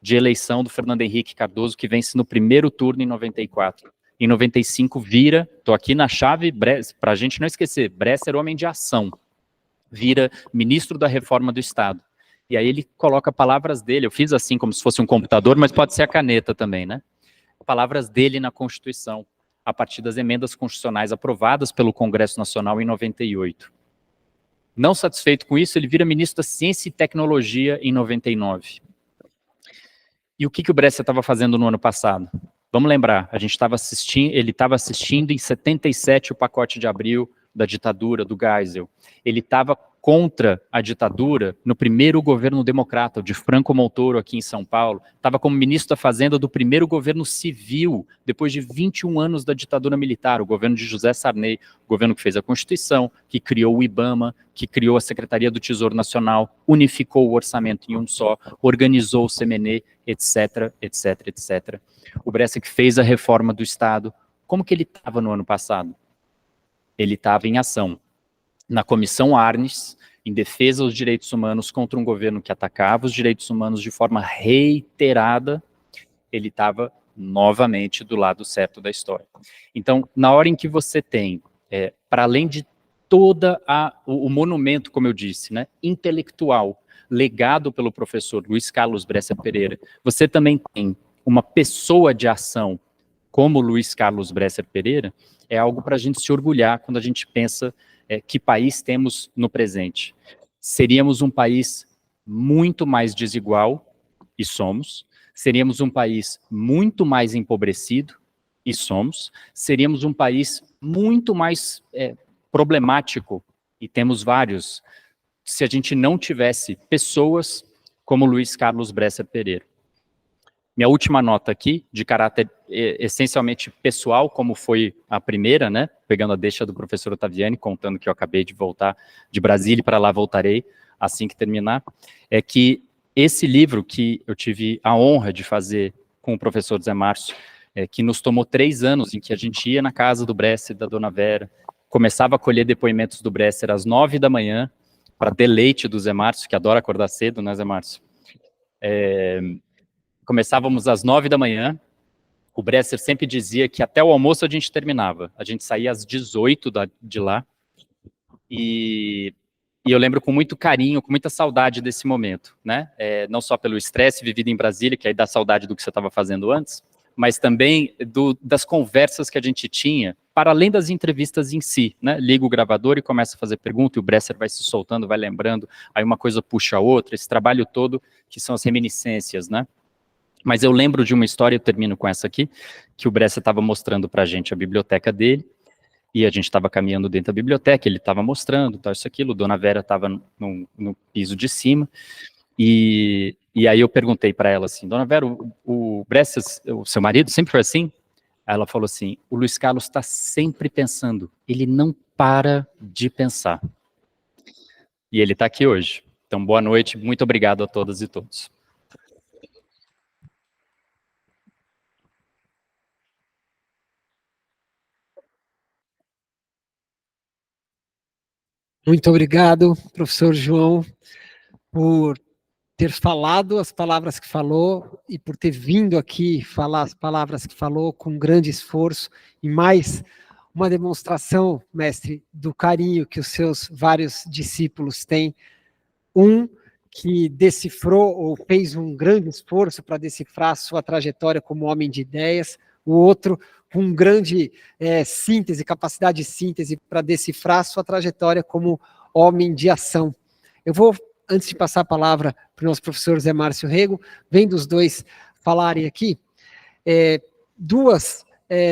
de eleição do Fernando Henrique Cardoso, que vence no primeiro turno em 94. Em 95 vira, estou aqui na chave, para a gente não esquecer, Bresser, homem de ação, vira ministro da Reforma do Estado. E aí ele coloca palavras dele, eu fiz assim como se fosse um computador, mas pode ser a caneta também, né? Palavras dele na Constituição, a partir das emendas constitucionais aprovadas pelo Congresso Nacional em 98. Não satisfeito com isso, ele vira ministro da Ciência e Tecnologia em 99. E o que o Bresser estava fazendo no ano passado? Vamos lembrar, ele estava assistindo em 77 o pacote de abril da ditadura, do Geisel. Ele estava contra a ditadura no primeiro governo democrata, o de Franco Montoro aqui em São Paulo. Estava como ministro da Fazenda do primeiro governo civil, depois de 21 anos da ditadura militar, o governo de José Sarney, o governo que fez a Constituição, que criou o IBAMA, que criou a Secretaria do Tesouro Nacional, unificou o orçamento em um só, organizou o CMNE, etc, etc, etc. O Bresser que fez a reforma do Estado. Como que ele estava no ano passado? Ele estava em ação na Comissão Arnes, em defesa dos direitos humanos contra um governo que atacava os direitos humanos de forma reiterada. Ele estava novamente do lado certo da história. Então, na hora em que você tem, para além de toda o monumento, como eu disse, né, intelectual, legado pelo professor Luiz Carlos Bresser Pereira, você também tem uma pessoa de ação como Luiz Carlos Bresser Pereira, é algo para a gente se orgulhar quando a gente pensa que país temos no presente. Seríamos um país muito mais desigual, e somos. Seríamos um país muito mais empobrecido, e somos. Seríamos um país muito mais problemático, e temos vários, se a gente não tivesse pessoas como Luiz Carlos Bresser Pereira. Minha última nota aqui, de caráter essencialmente pessoal, como foi a primeira, né, pegando a deixa do professor Ottaviani, contando que eu acabei de voltar de Brasília, e para lá voltarei assim que terminar, é que esse livro que eu tive a honra de fazer com o professor Zé Márcio, que nos tomou 3 anos, em que a gente ia na casa do Bresser, da dona Vera, começava a colher depoimentos do Bresser às 9 da manhã, para deleite do Zé Márcio, que adora acordar cedo, né, Zé Márcio? Começávamos às 9 da manhã, o Bresser sempre dizia que até o almoço a gente terminava, a gente saía às 18 de lá, e eu lembro com muito carinho, com muita saudade desse momento, né? Não só pelo estresse vivido em Brasília, que aí dá saudade do que você estava fazendo antes, mas também das conversas que a gente tinha, para além das entrevistas em si, né? Liga o gravador e começa a fazer pergunta, e o Bresser vai se soltando, vai lembrando, aí uma coisa puxa a outra, esse trabalho todo, que são as reminiscências, né? Mas eu lembro de uma história, eu termino com essa aqui, que o Bresser estava mostrando para a gente a biblioteca dele, e a gente estava caminhando dentro da biblioteca, ele estava mostrando, tal, isso, aquilo, Dona Vera estava no piso de cima, e aí eu perguntei para ela assim, Dona Vera, o Bresser, o seu marido, sempre foi assim? Aí ela falou assim, o Luiz Carlos está sempre pensando, ele não para de pensar. E ele está aqui hoje. Então, boa noite, muito obrigado a todas e todos. Muito obrigado, professor João, por ter falado as palavras que falou e por ter vindo aqui falar as palavras que falou com grande esforço e mais uma demonstração, mestre, do carinho que os seus vários discípulos têm. Um que decifrou ou fez um grande esforço para decifrar sua trajetória como homem de ideias, o outro com grande síntese, capacidade de síntese para decifrar sua trajetória como homem de ação. Eu vou antes de passar a palavra para o nosso professor Zé Márcio Rego, vendo os dois falarem aqui, duas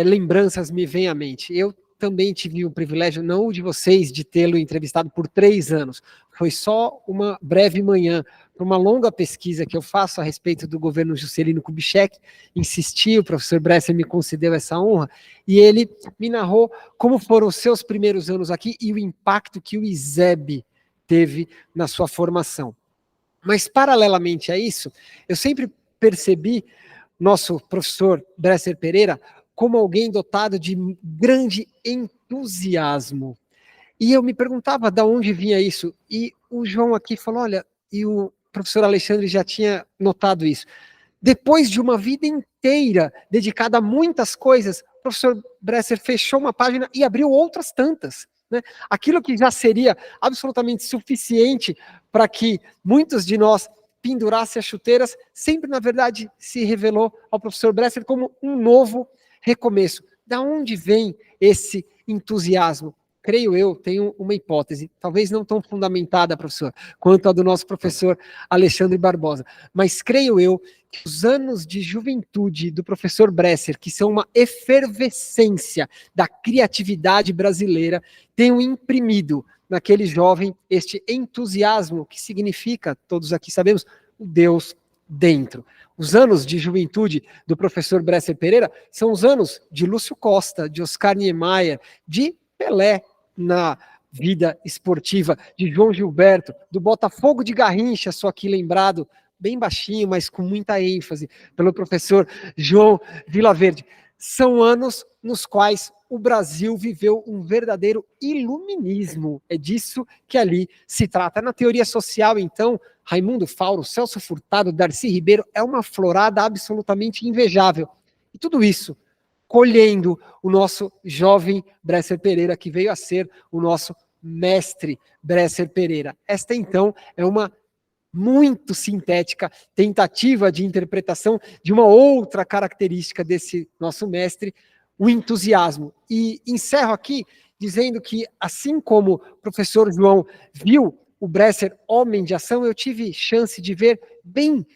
lembranças me vêm à mente. Eu também tive o privilégio, não o de vocês, de tê-lo entrevistado por 3 anos. Foi só uma breve manhã, para uma longa pesquisa que eu faço a respeito do governo Juscelino Kubitschek. Insisti, o professor Bresser me concedeu essa honra, e ele me narrou como foram os seus primeiros anos aqui e o impacto que o ISEB teve na sua formação. Mas, paralelamente a isso, eu sempre percebi nosso professor Bresser Pereira como alguém dotado de grande entusiasmo. E eu me perguntava de onde vinha isso. E o João aqui falou, olha, e o professor Alexandre já tinha notado isso. Depois de uma vida inteira dedicada a muitas coisas, o professor Bresser fechou uma página e abriu outras tantas. Né? Aquilo que já seria absolutamente suficiente para que muitos de nós pendurassem as chuteiras, sempre, na verdade, se revelou ao professor Bresser como um novo recomeço. Da onde vem esse entusiasmo? Creio eu, tenho uma hipótese, talvez não tão fundamentada, professor, quanto a do nosso professor Alexandre Barbosa, mas creio eu que os anos de juventude do professor Bresser, que são uma efervescência da criatividade brasileira, tenham imprimido naquele jovem este entusiasmo que significa, todos aqui sabemos, o Deus dentro. Os anos de juventude do professor Bresser Pereira são os anos de Lúcio Costa, de Oscar Niemeyer, de Pelé na vida esportiva, de João Gilberto, do Botafogo de Garrincha, só aqui lembrado, bem baixinho, mas com muita ênfase, pelo professor João Vilaverde. São anos nos quais o Brasil viveu um verdadeiro iluminismo. É disso que ali se trata. Na teoria social, então, Raimundo Fauro, Celso Furtado, Darcy Ribeiro, é uma florada absolutamente invejável. E tudo isso colhendo o nosso jovem Bresser Pereira, que veio a ser o nosso mestre Bresser Pereira. Esta, então, é uma muito sintética tentativa de interpretação de uma outra característica desse nosso mestre, o entusiasmo. E encerro aqui dizendo que, assim como o professor João viu o Bresser homem de ação, eu tive chance de ver bem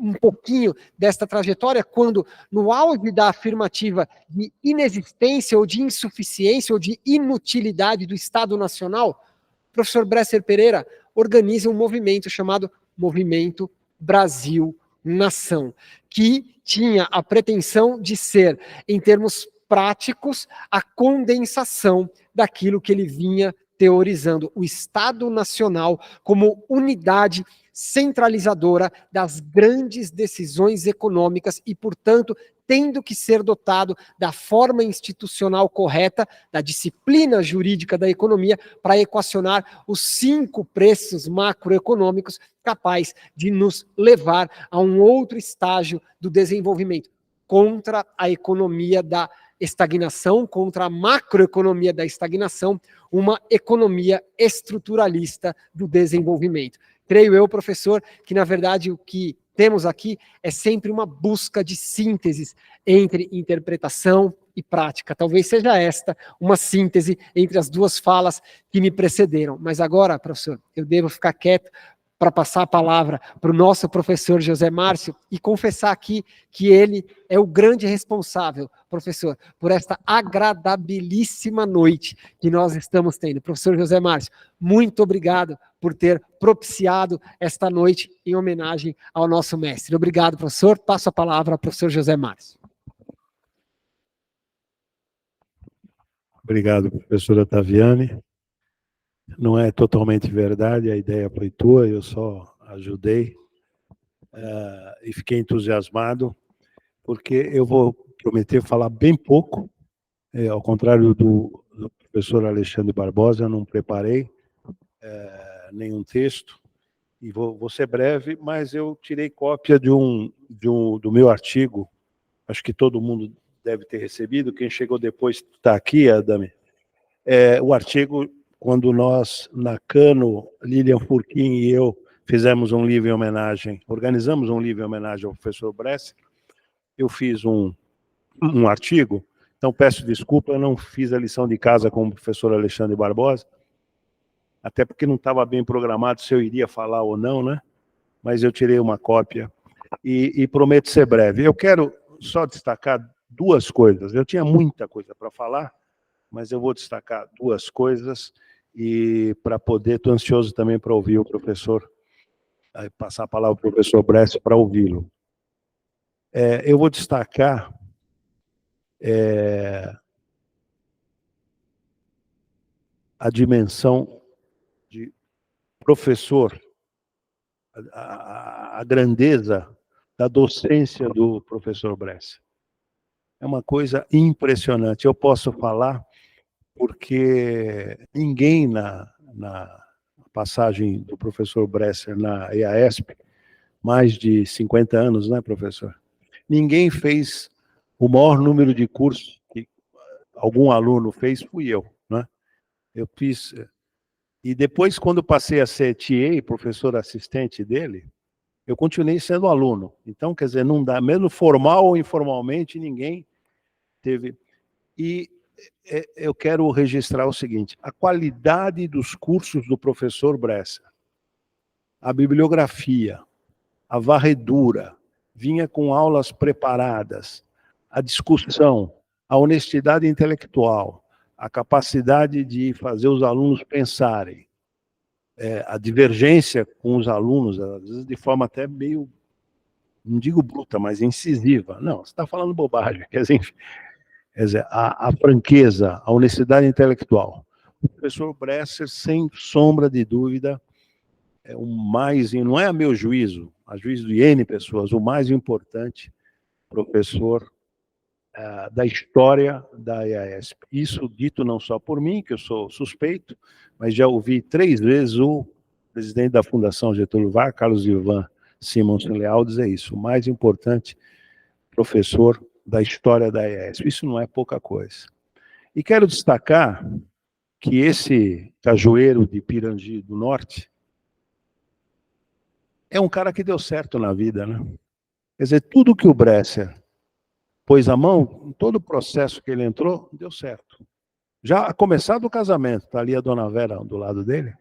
um pouquinho desta trajetória quando, no auge da afirmativa de inexistência ou de insuficiência ou de inutilidade do Estado Nacional, o professor Bresser Pereira organiza um movimento chamado Movimento Brasil Nação, que tinha a pretensão de ser, em termos práticos, a condensação daquilo que ele vinha teorizando, o Estado Nacional como unidade centralizadora das grandes decisões econômicas e, portanto, tendo que ser dotado da forma institucional correta, da disciplina jurídica da economia, para equacionar os 5 preços macroeconômicos capazes de nos levar a um outro estágio do desenvolvimento, contra a economia da estagnação, contra a macroeconomia da estagnação, uma economia estruturalista do desenvolvimento. Creio eu, professor, que na verdade o que temos aqui é sempre uma busca de sínteses entre interpretação e prática. Talvez seja esta uma síntese entre as duas falas que me precederam. Mas agora, professor, eu devo ficar quieto para passar a palavra para o nosso professor José Márcio e confessar aqui que ele é o grande responsável, professor, por esta agradabilíssima noite que nós estamos tendo. Professor José Márcio, muito obrigado por ter propiciado esta noite em homenagem ao nosso mestre. Obrigado, professor. Passo a palavra ao professor José Márcio. Obrigado, professora Taviani. Não é totalmente verdade, a ideia foi tua, eu só ajudei e fiquei entusiasmado, porque eu vou prometer falar bem pouco, ao contrário do professor Alexandre Barbosa, eu não preparei nenhum texto, e vou ser breve, mas eu tirei cópia do meu artigo, acho que todo mundo deve ter recebido, quem chegou depois está aqui, Adame, o artigo, quando nós, na Cano, Lilian Furquim e eu, fizemos um livro em homenagem, organizamos um livro em homenagem ao professor Bresser, eu fiz um artigo, então peço desculpa, eu não fiz a lição de casa com o professor Alexandre Barbosa, até porque não estava bem programado se eu iria falar ou não, né? Mas eu tirei uma cópia e prometo ser breve. Eu quero só destacar duas coisas. Eu tinha muita coisa para falar, mas eu vou destacar duas coisas e para poder, estou ansioso também para ouvir o professor, passar a palavra ao professor Bresser para ouvi-lo. Eu vou destacar a dimensão de professor, a grandeza da docência do professor Bresser. É uma coisa impressionante. Eu posso falar porque ninguém na passagem do professor Bresser na EASP, mais de 50 anos, né, professor? Ninguém fez o maior número de cursos que algum aluno fez, fui eu, né? Eu fiz. E depois, quando passei a ser TA, professor assistente dele, eu continuei sendo aluno. Então, quer dizer, não dá, mesmo formal ou informalmente, ninguém teve. E eu quero registrar o seguinte: a qualidade dos cursos do professor Bresser, a bibliografia, a varredura, vinha com aulas preparadas, a discussão, a honestidade intelectual, a capacidade de fazer os alunos pensarem, a divergência com os alunos, às vezes de forma até meio, não digo bruta, mas incisiva. Não, você está falando bobagem. Quer dizer, a franqueza, a honestidade intelectual. O professor Bresser, sem sombra de dúvida, é o mais, não é a meu juízo, a juízo de N pessoas, o mais importante professor da história da EASP. Isso dito não só por mim, que eu sou suspeito, mas já ouvi 3 vezes o presidente da Fundação Getúlio Vargas, Carlos Ivan Simonsen Leal, dizer isso: o mais importante professor da história da EASP. Isso não é pouca coisa. E quero destacar que esse cajueiro de Pirangi do Norte é um cara que deu certo na vida, né? Quer dizer, tudo que o Bresser pôs a mão, todo o processo que ele entrou, deu certo. Já a começar do casamento, está ali a dona Vera do lado dele,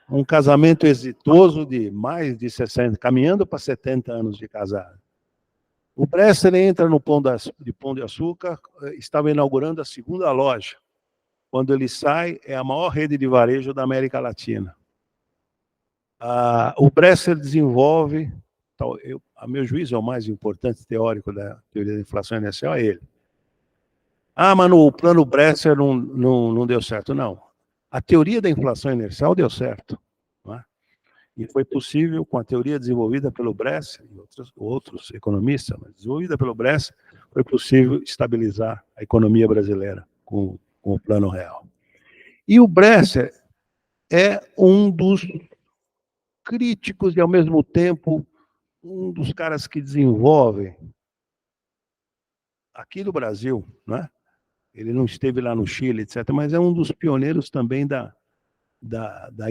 um casamento exitoso de mais de 60, caminhando para 70 anos de casado. O Bresser entra no Pão de Açúcar, estava inaugurando a 2ª loja. Quando ele sai, é a maior rede de varejo da América Latina. O Bresser desenvolve, a meu juízo, é o mais importante teórico da teoria da inflação inercial, é ele. Mas no plano Bresser não deu certo. Não. A teoria da inflação inercial deu certo. Não é? E foi possível, com a teoria desenvolvida pelo Bresser e outros economistas, mas desenvolvida pelo Bresser, foi possível estabilizar a economia brasileira com o plano real. E o Bresser é um dos críticos e, ao mesmo tempo, um dos caras que desenvolvem aqui no Brasil, né? Ele não esteve lá no Chile, etc., mas é um dos pioneiros também da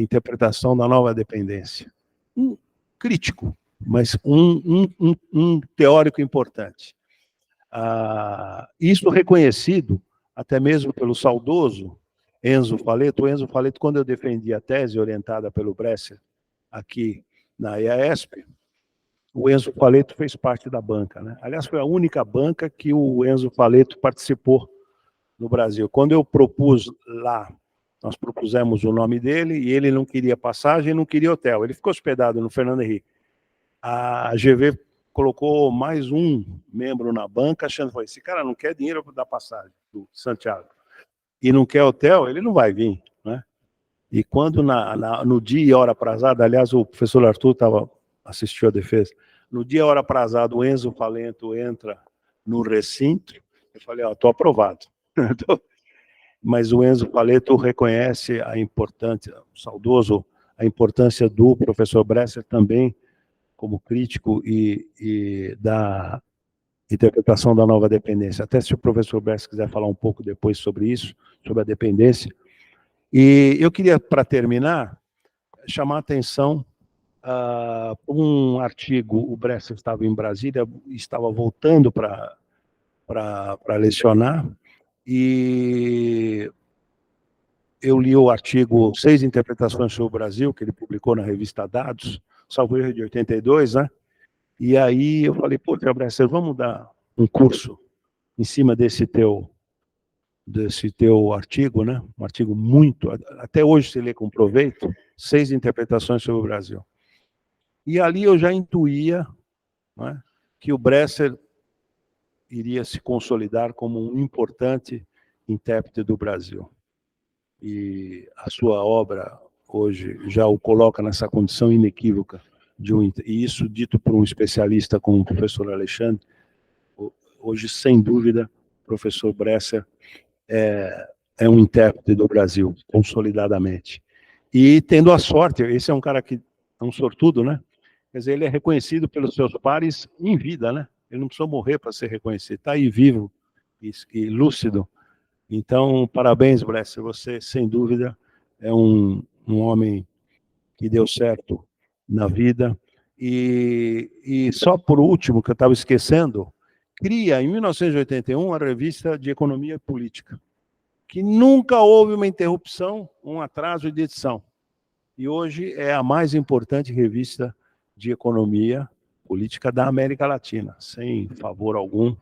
interpretação da nova dependência. Um crítico, mas um teórico importante. Isso reconhecido até mesmo pelo saudoso Enzo Faleto. O Enzo Faleto, quando eu defendi a tese orientada pelo Bresser aqui na EASP, o Enzo Faleto fez parte da banca, né? Aliás, foi a única banca que o Enzo Faleto participou no Brasil. Quando eu propus lá, nós propusemos o nome dele e ele não queria passagem, não queria hotel. Ele ficou hospedado no Fernando Henrique. A GV colocou mais um membro na banca, achando que esse cara não quer dinheiro para dar passagem do Santiago e não quer hotel, ele não vai vir, né? E quando no dia e hora aprazada, aliás, o professor Arthur assistiu a defesa, no dia e hora aprazada, o Enzo Faleto entra no recinto, eu falei, estou aprovado. Mas o Enzo Faleto reconhece a importância, saudoso, a importância do professor Bresser também como crítico e da interpretação da nova dependência. Até se o professor Bresser quiser falar um pouco depois sobre isso, sobre a dependência. E eu queria, para terminar, chamar a atenção para um artigo. O Bresser estava em Brasília, estava voltando para lecionar, e eu li o artigo 6 Interpretações sobre o Brasil, que ele publicou na revista Dados, salvo erro de 82, né? E aí eu falei, pô, Bresser, vamos dar um curso em cima desse teu artigo, né? Um artigo muito, até hoje se lê com proveito, 6 Interpretações sobre o Brasil. E ali eu já intuía, né, que o Bresser iria se consolidar como um importante intérprete do Brasil. E a sua obra hoje já o coloca nessa condição inequívoca e isso dito por um especialista como o professor Alexandre, hoje, sem dúvida, o professor Bresser é um intérprete do Brasil, consolidadamente. E tendo a sorte, esse é um cara que é um sortudo, né? Quer dizer, ele é reconhecido pelos seus pares em vida, né? Ele não precisou morrer para ser reconhecido, está aí vivo e lúcido. Então, parabéns, Bresser, você, sem dúvida, é um homem que deu certo na vida. E só por último, que eu estava esquecendo, cria, em 1981, a revista de Economia e Política, que nunca houve uma interrupção, um atraso de edição. E hoje é a mais importante revista de economia política da América Latina, sem favor algum.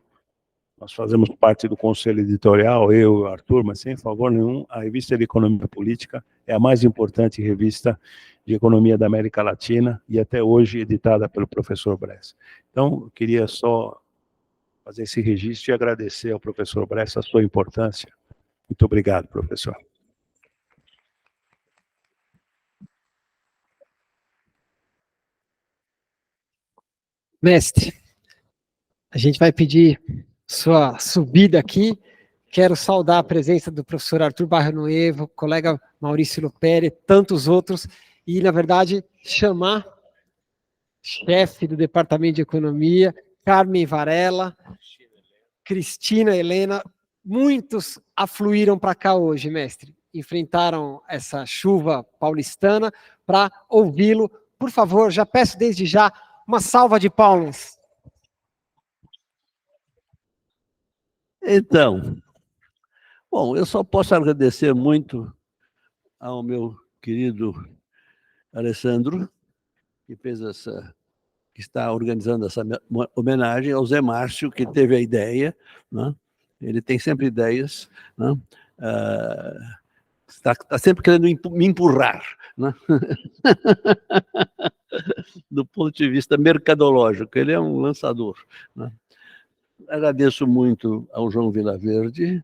Nós fazemos parte do conselho editorial, eu e o Arthur, mas sem favor nenhum, a revista de Economia Política é a mais importante revista de economia da América Latina e até hoje editada pelo professor Bresser. Então, eu queria só fazer esse registro e agradecer ao professor Bresser a sua importância. Muito obrigado, professor. Mestre, a gente vai pedir sua subida aqui. Quero saudar a presença do professor Arthur Barrionuevo, colega Maurício Lopere, tantos outros, e, na verdade, chamar chefe do Departamento de Economia, Carmen Varela, Cristina Helena, muitos afluíram para cá hoje, mestre. Enfrentaram essa chuva paulistana para ouvi-lo. Por favor, já peço desde já uma salva de palmas. Então, bom, eu só posso agradecer muito ao meu querido Alessandro, que está organizando essa homenagem, ao Zé Márcio, que teve a ideia, né? Ele tem sempre ideias, né? Está sempre querendo me empurrar, né? Do ponto de vista mercadológico, ele é um lançador, né? Agradeço muito ao João Vilaverde,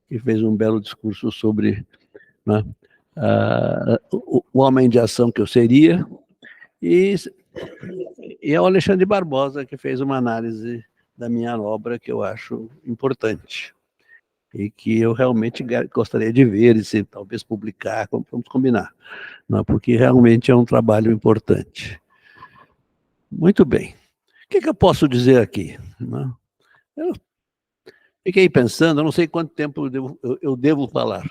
que fez um belo discurso sobre, né, o homem de ação que eu seria, e ao Alexandre Barbosa, que fez uma análise da minha obra que eu acho importante e que eu realmente gostaria de ver e se talvez publicar, vamos combinar, né, porque realmente é um trabalho importante. Muito bem. O que eu posso dizer aqui, né? Eu fiquei pensando, eu não sei quanto tempo eu devo falar.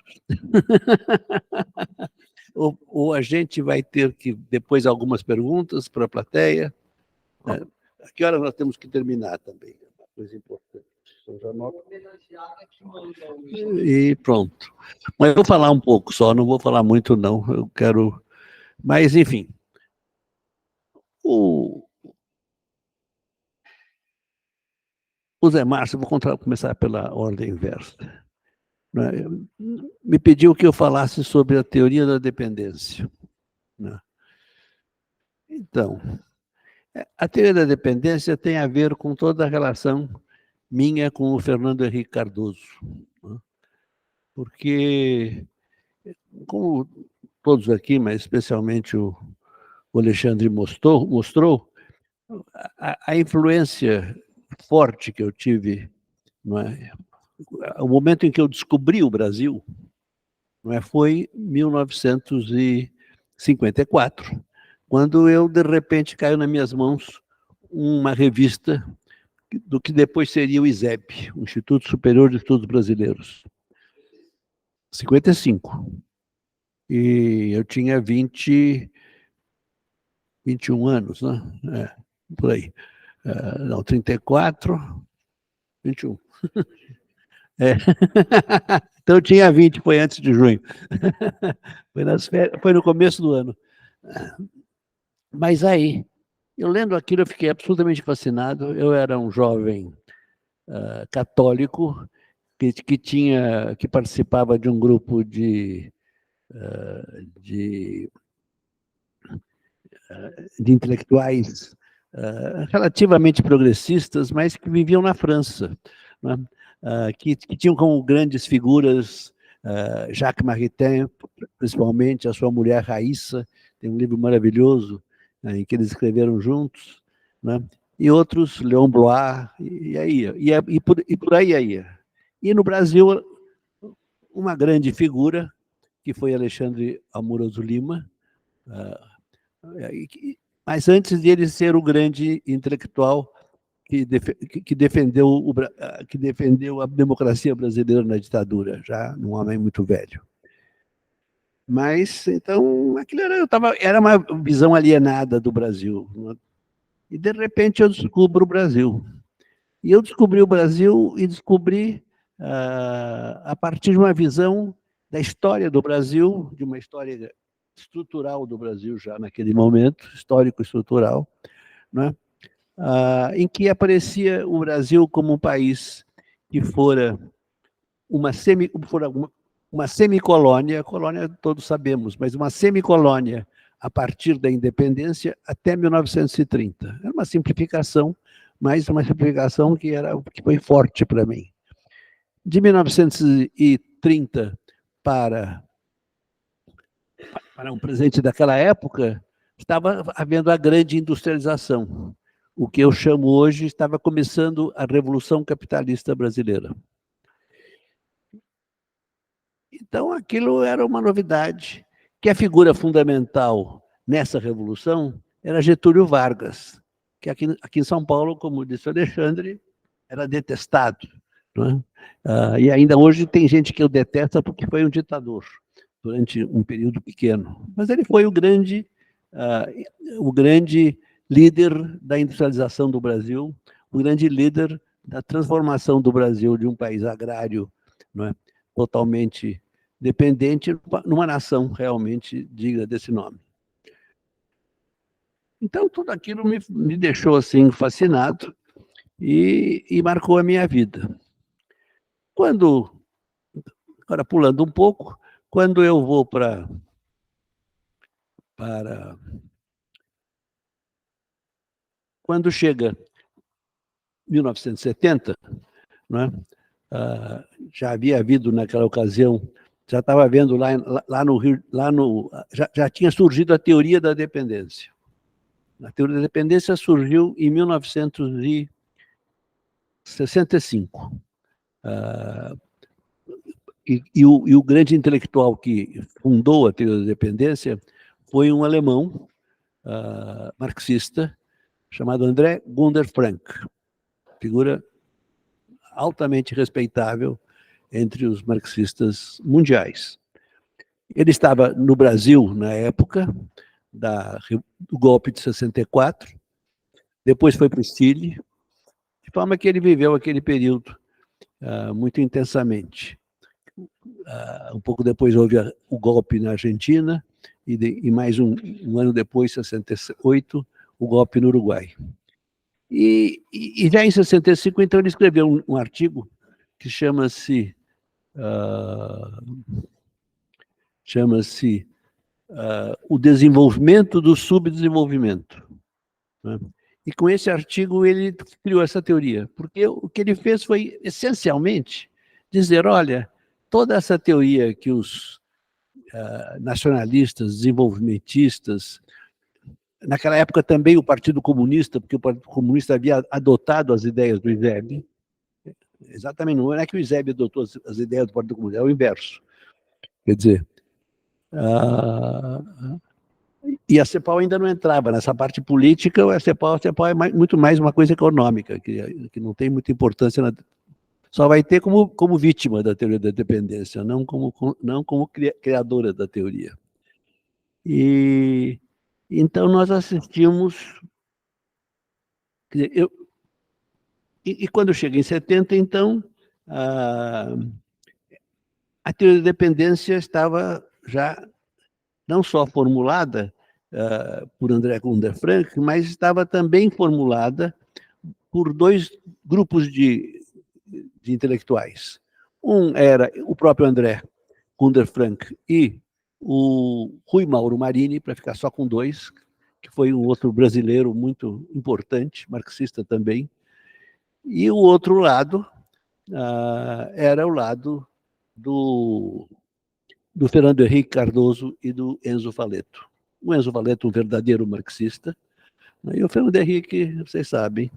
ou a gente vai ter que, depois, algumas perguntas para a plateia. A que hora nós temos que terminar também? Uma coisa importante. Eu já noto. E pronto. Mas eu vou falar um pouco só, não vou falar muito, não. Eu quero. Mas, enfim. O Zé Márcio, vou começar pela ordem inversa. Me pediu que eu falasse sobre a teoria da dependência. Então, a teoria da dependência tem a ver com toda a relação minha com o Fernando Henrique Cardoso. Porque, como todos aqui, mas especialmente o Alexandre mostrou a influência forte que eu tive, não é? O momento em que eu descobri o Brasil, não é, foi 1954, quando eu, de repente, caiu nas minhas mãos uma revista do que depois seria o ISEB, o Instituto Superior de Estudos Brasileiros. 55. E eu tinha 21 anos, né? Por aí. Não, 34, 21. É. Então eu tinha 20, foi antes de junho. Foi no começo do ano. Mas aí, eu lendo aquilo, eu fiquei absolutamente fascinado. Eu era um jovem católico que participava de um grupo de intelectuais relativamente progressistas, mas que viviam na França, né? Que tinham como grandes figuras Jacques Maritain, principalmente, a sua mulher Raíssa, tem um livro maravilhoso em que eles escreveram juntos, né? E outros, Leon Blois, e por aí ia. E no Brasil, uma grande figura, que foi Alexandre Amoroso Lima, mas antes de ele ser o grande intelectual que defendeu a democracia brasileira na ditadura, já num homem muito velho. Mas, então, aquilo era uma visão alienada do Brasil. E, de repente, eu descubro o Brasil. E eu descobri o Brasil e descobri, a partir de uma visão da história do Brasil, de uma história estrutural do Brasil já naquele momento, histórico-estrutural, né? Em que aparecia o Brasil como um país que fora uma semicolônia, colônia todos sabemos, mas uma semicolônia a partir da independência até 1930. Era uma simplificação, mas uma simplificação que foi forte para mim. De 1930 para um presente daquela época, estava havendo a grande industrialização. O que eu chamo hoje, estava começando a Revolução Capitalista Brasileira. Então, aquilo era uma novidade, que a figura fundamental nessa revolução era Getúlio Vargas, que aqui em São Paulo, como disse o Alexandre, era detestado, não é? E ainda hoje tem gente que o detesta porque foi um ditador durante um período pequeno. Mas ele foi o grande líder da industrialização do Brasil, o grande líder da transformação do Brasil de um país agrário, não é, totalmente dependente, numa nação realmente digna desse nome. Então, tudo aquilo me deixou assim fascinado e marcou a minha vida. Agora pulando um pouco, quando eu vou quando chega 1970, né, já havia havido naquela ocasião, já estava havendo lá no Rio, já tinha surgido a teoria da dependência. A teoria da dependência surgiu em 1965. E o grande intelectual que fundou a teoria da dependência foi um alemão marxista chamado André Gunder Frank, figura altamente respeitável entre os marxistas mundiais. Ele estava no Brasil na época do golpe de 64, depois foi para o Chile, de forma que ele viveu aquele período muito intensamente. Um pouco depois houve o golpe na Argentina, e mais um ano depois, 68, o golpe no Uruguai. E já em 65, então, ele escreveu um artigo que chama-se O Desenvolvimento do Subdesenvolvimento, né? E com esse artigo ele criou essa teoria, porque o que ele fez foi, essencialmente, dizer, olha, toda essa teoria que os nacionalistas, desenvolvimentistas, naquela época também o Partido Comunista, porque o Partido Comunista havia adotado as ideias do ISEB, exatamente, não é que o ISEB adotou as ideias do Partido Comunista, é o inverso. Quer dizer, e a CEPAL ainda não entrava nessa parte política, a CEPAL é muito mais uma coisa econômica, que não tem muita importância, só vai ter como vítima da teoria da dependência, não como criadora da teoria. E então nós assistimos, quer dizer, e quando chega em 70, então, a teoria da dependência estava já não só formulada por André Gunder-Frank, mas estava também formulada por dois grupos de intelectuais. Um era o próprio André Gunder-Frank e o Rui Mauro Marini, para ficar só com dois, que foi um outro brasileiro muito importante, marxista também. E o outro lado era o lado do Fernando Henrique Cardoso e do Enzo Faleto. O Enzo Faleto, um verdadeiro marxista, e o Fernando Henrique, vocês sabem.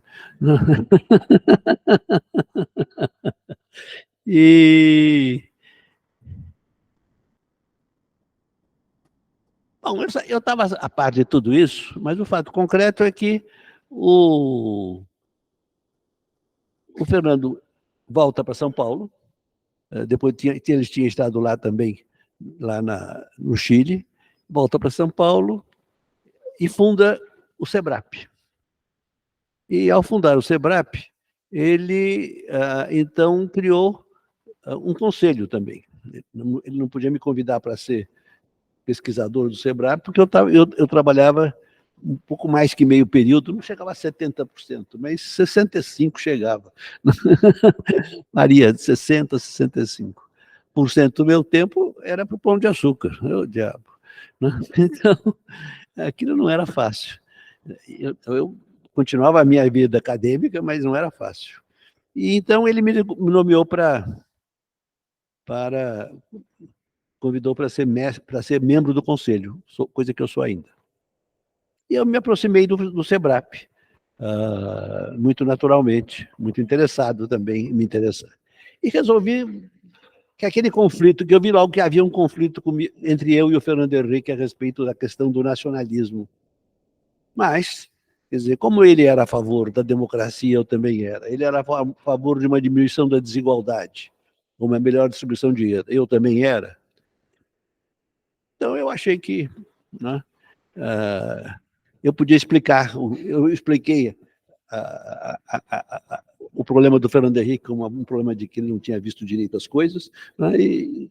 Bom, eu estava a par de tudo isso, mas o fato concreto é que o Fernando volta para São Paulo, depois eles tinham estado lá também, lá no Chile, volta para São Paulo e funda o SEBRAP. E, ao fundar o SEBRAP, ele, então, criou um conselho também. Ele não podia me convidar para ser pesquisador do SEBRAP, porque eu trabalhava um pouco mais que meio período, não chegava a 70%, mas 65% chegava. Varia de 60% a 65% do meu tempo era para o Pão de Açúcar, o diabo. Então, aquilo não era fácil. Eu continuava a minha vida acadêmica, mas não era fácil. E então ele me nomeou convidou para ser membro do conselho, coisa que eu sou ainda. E eu me aproximei do SEBRAP, muito naturalmente, muito interessado também em me interessar. E resolvi que aquele conflito, que eu vi logo que havia um conflito entre eu e o Fernando Henrique a respeito da questão do nacionalismo. Mas, quer dizer, como ele era a favor da democracia, eu também era. Ele era a favor de uma diminuição da desigualdade, uma melhor distribuição de renda. Eu também era. Então, eu achei que, né, eu podia explicar, eu expliquei o problema do Fernando Henrique como um problema de que ele não tinha visto direito as coisas, né, e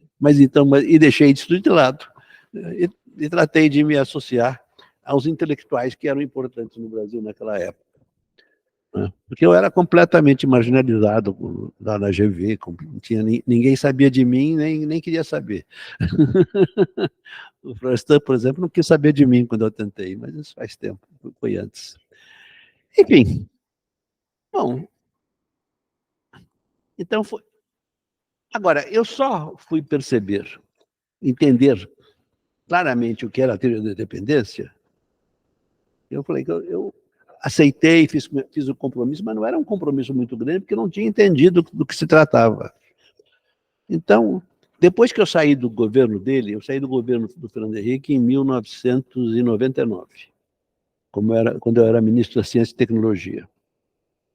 deixei isso de lado, e tratei de me associar aos intelectuais que eram importantes no Brasil naquela época. Né, porque eu era completamente marginalizado lá na GV, ninguém sabia de mim, nem queria saber. O Florestan, por exemplo, não quis saber de mim quando eu tentei, mas isso faz tempo, foi antes. Enfim, bom, então foi. Agora, eu só fui entender claramente o que era a teoria da dependência. Eu falei que eu aceitei, fiz o compromisso, mas não era um compromisso muito grande, porque eu não tinha entendido do que se tratava. Então, depois que eu saí do governo dele, eu saí do governo do Fernando Henrique em 1999, quando eu era ministro da Ciência e Tecnologia.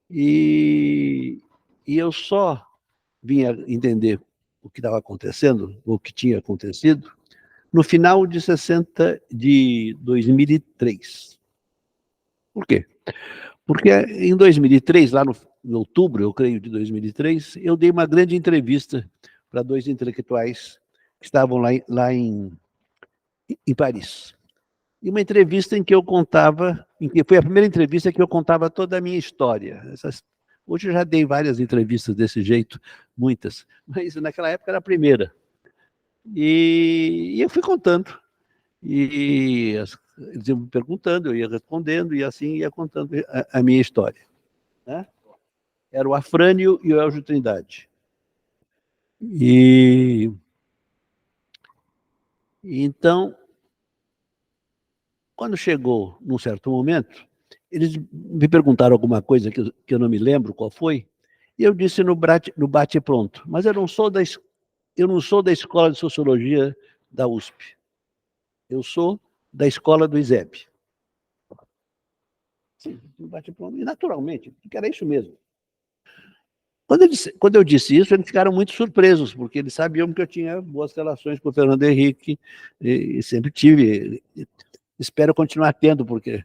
E eu só vinha entender o que estava acontecendo, o que tinha acontecido, no final de 2003. Por quê? Porque em 2003, lá em outubro, eu creio, de 2003, eu dei uma grande entrevista para dois intelectuais que estavam lá em Paris. E uma entrevista em que eu contava, foi a primeira entrevista que eu contava toda a minha história. Hoje eu já dei várias entrevistas desse jeito, muitas, mas naquela época era a primeira. E eu fui contando. E eles iam me perguntando, eu ia respondendo, e assim ia contando a minha história. Né? Era o Afrânio e o Elgio Trindade. E então, quando chegou num certo momento, eles me perguntaram alguma coisa que eu não me lembro qual foi, e eu disse no bate pronto, mas eu não sou da Escola de Sociologia da USP. Eu sou da escola do ISEB. Sim, no bate pronto, e naturalmente, porque era isso mesmo. Quando eu disse isso, eles ficaram muito surpresos, porque eles sabiam que eu tinha boas relações com o Fernando Henrique, e sempre tive, espero continuar tendo, porque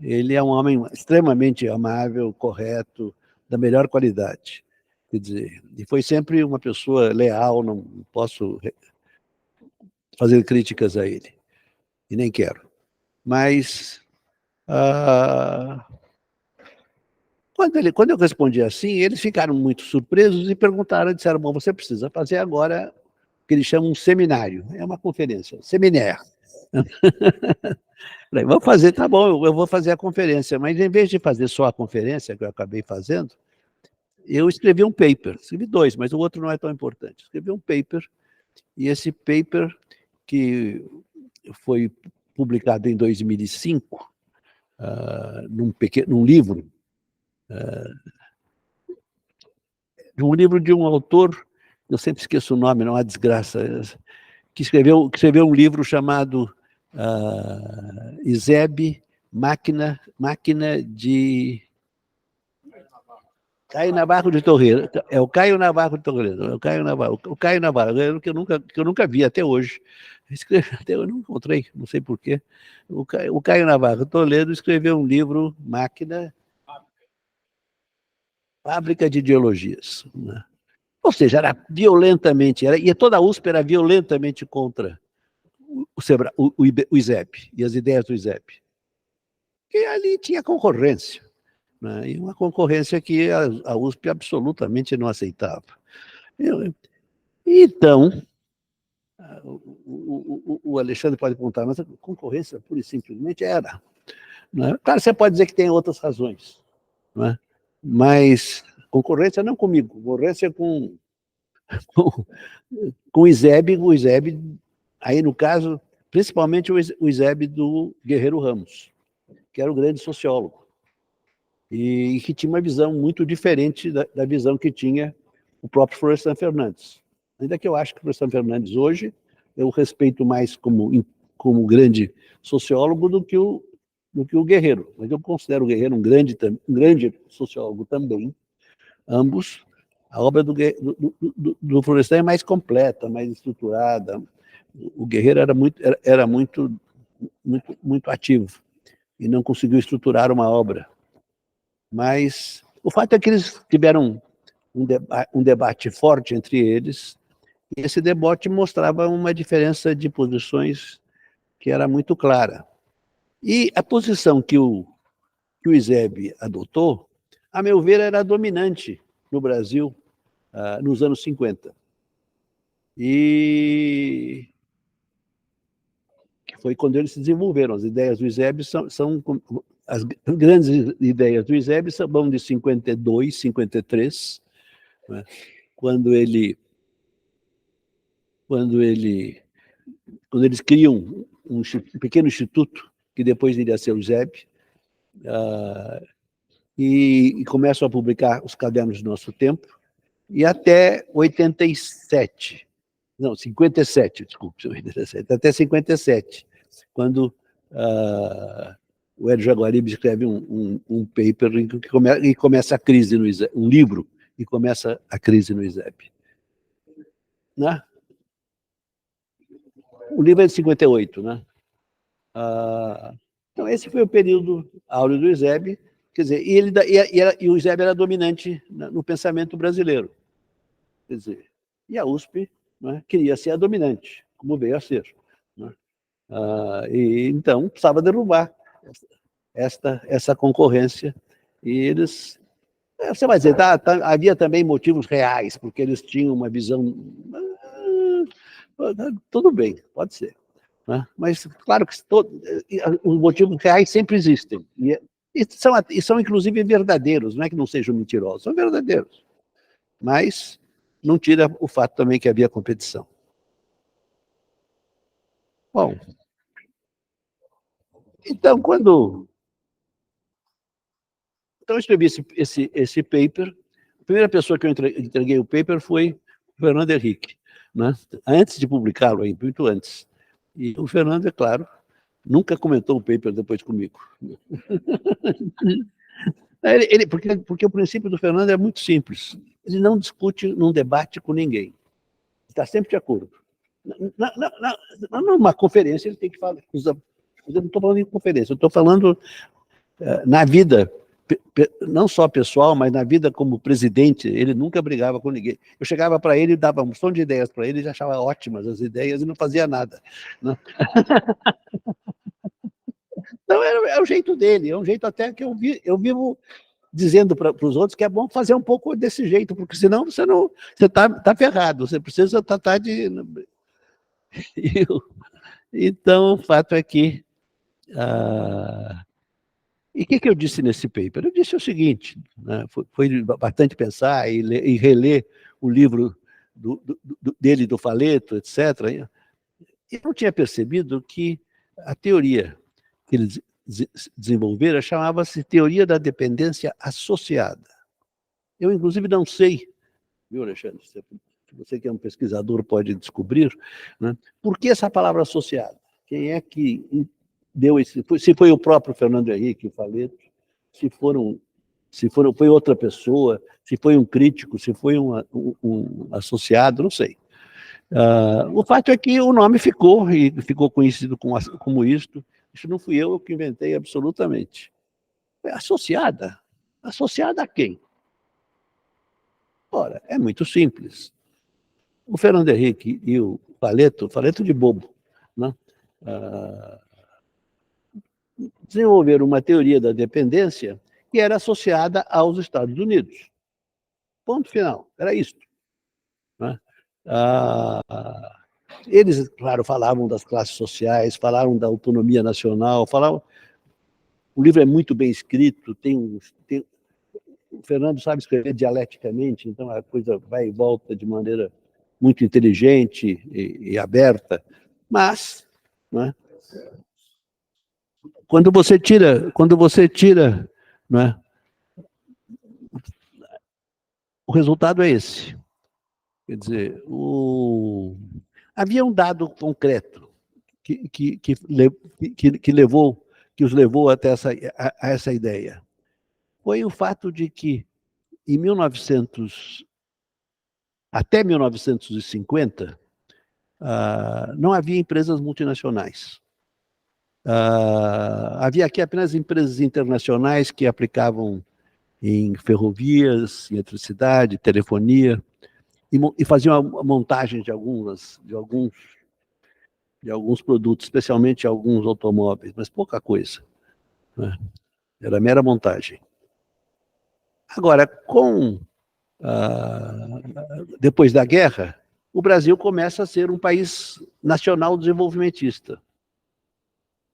ele é um homem extremamente amável, correto, da melhor qualidade. Quer dizer, e foi sempre uma pessoa leal, não posso fazer críticas a ele, e nem quero. Mas, quando eu respondi assim, eles ficaram muito surpresos e perguntaram, disseram, bom, você precisa fazer agora o que eles chamam um seminário, é uma conferência, seminário. Falei, vou fazer, tá bom, eu vou fazer a conferência, mas em vez de fazer só a conferência, que eu acabei fazendo, eu escrevi um paper, escrevi 2, mas o outro não é tão importante. Escrevi um paper, e esse paper, que foi publicado em 2005, num livro, de um autor, eu sempre esqueço o nome, não é uma desgraça, que escreveu um livro chamado ISEB, Máquina de... Caio Navarro de Torreira. É o Caio Navarro de Torreira. É o Caio Navarro, que eu nunca vi até hoje. Até eu não encontrei, não sei porquê. O Caio Navarro Toledo escreveu um livro, Fábrica de Ideologias. Né? Ou seja, era violentamente, e toda a USP era violentamente contra o ISEB e as ideias do ISEB. Porque ali tinha concorrência. Né? E uma concorrência que a USP absolutamente não aceitava. Então, o Alexandre pode perguntar, mas a concorrência pura e simplesmente era. Né? Claro, você pode dizer que tem outras razões, né? Mas concorrência não comigo, concorrência com o ISEB, aí no caso, principalmente o ISEB do Guerreiro Ramos, que era o grande sociólogo. E que tinha uma visão muito diferente da visão que tinha o próprio Florestan Fernandes. Ainda que eu acho que o Florestan Fernandes hoje eu respeito mais como grande sociólogo do que o Guerreiro. Mas eu considero o Guerreiro um grande sociólogo também. Ambos. A obra do Florestan é mais completa, mais estruturada. O Guerreiro era muito ativo e não conseguiu estruturar uma obra. Mas o fato é que eles tiveram um debate forte entre eles, e esse debate mostrava uma diferença de posições que era muito clara. E a posição que o ISEB adotou, a meu ver, era dominante no Brasil nos anos 50. E que foi quando eles se desenvolveram. As ideias do ISEB são as grandes ideias do ISEB vão de 52, 53, né? quando eles criam um pequeno instituto, que depois iria ser o ISEB, e começam a publicar os cadernos do nosso tempo, e até 57, desculpe, até 57, quando o Hélio Jaguaribe escreve um paper e começa a crise no ISEB, um livro, e começa a crise no ISEB. Né? O livro é de 58, né? Então, esse foi o período áureo do ISEB, quer dizer, e o ISEB era dominante no pensamento brasileiro. Quer dizer, e a USP, né, queria ser a dominante, como veio a ser. Né? E então precisava derrubar essa concorrência. E eles... Você vai dizer, havia também motivos reais, porque eles tinham uma visão... Tudo bem, pode ser. Né? Mas, claro que os motivos reais sempre existem. E são, inclusive, verdadeiros, não é que não sejam mentirosos, são verdadeiros. Mas não tira o fato também que havia competição. Bom, então, eu escrevi esse paper, a primeira pessoa que eu entreguei o paper foi o Fernando Henrique, né? Antes de publicá-lo, muito antes. E o Fernando, é claro, nunca comentou o paper depois comigo. Porque o princípio do Fernando é muito simples. Ele não discute num debate com ninguém. Está sempre de acordo. Numa conferência ele tem que falar. Eu não estou falando em conferência, eu estou falando na vida não só pessoal, mas na vida como presidente, ele nunca brigava com ninguém. Eu chegava para ele e dava um montão de ideias para ele, ele achava ótimas as ideias e não fazia nada, né? Então, é o jeito dele, é um jeito até que eu vivo dizendo para os outros que é bom fazer um pouco desse jeito, porque senão você tá ferrado, você precisa tratar de... Então, o fato é que... E o que eu disse nesse paper? Eu disse o seguinte, né? Foi bastante pensar e reler o livro dele, do Faleto, etc. Eu não tinha percebido que a teoria que eles desenvolveram chamava-se teoria da dependência associada. Eu, inclusive, não sei, viu, Alexandre? Você que é um pesquisador pode descobrir, né? Por que essa palavra associada? Quem é que deu esse... Se foi o próprio Fernando Henrique, o Faleto, foi outra pessoa, se foi um crítico, se foi um associado, não sei. O fato é que o nome ficou, e ficou conhecido como isto. Isso não fui eu que inventei absolutamente. Associada? Associada a quem? Ora, é muito simples. O Fernando Henrique e o Faleto de bobo, né? Desenvolveram uma teoria da dependência que era associada aos Estados Unidos. Ponto final, era isso, né? Eles, claro, falavam das classes sociais, falaram da autonomia nacional, falavam... O livro é muito bem escrito, o Fernando sabe escrever dialeticamente, então a coisa vai e volta de maneira muito inteligente e aberta, mas, né, quando você tira, né, o resultado é esse. Quer dizer, havia um dado concreto que os levou até essa ideia. Foi o fato de que, até 1950, não havia empresas multinacionais. Havia aqui apenas empresas internacionais que aplicavam em ferrovias, em eletricidade, telefonia, e faziam a montagem de alguns produtos, especialmente alguns automóveis, mas pouca coisa, né? Era mera montagem. Agora, depois da guerra, o Brasil começa a ser um país nacional desenvolvimentista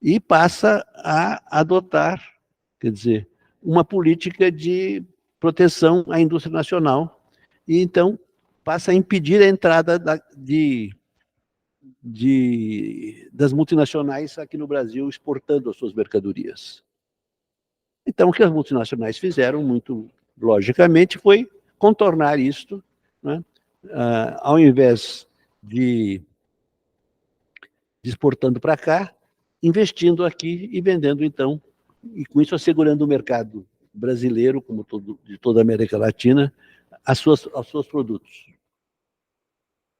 e passa a adotar, quer dizer, uma política de proteção à indústria nacional, e então passa a impedir a entrada das multinacionais aqui no Brasil exportando as suas mercadorias. Então, o que as multinacionais fizeram, muito logicamente, foi contornar isto, né? Ao invés de exportando para cá, investindo aqui e vendendo, então, e com isso assegurando o mercado brasileiro, como de toda a América Latina, aos seus produtos.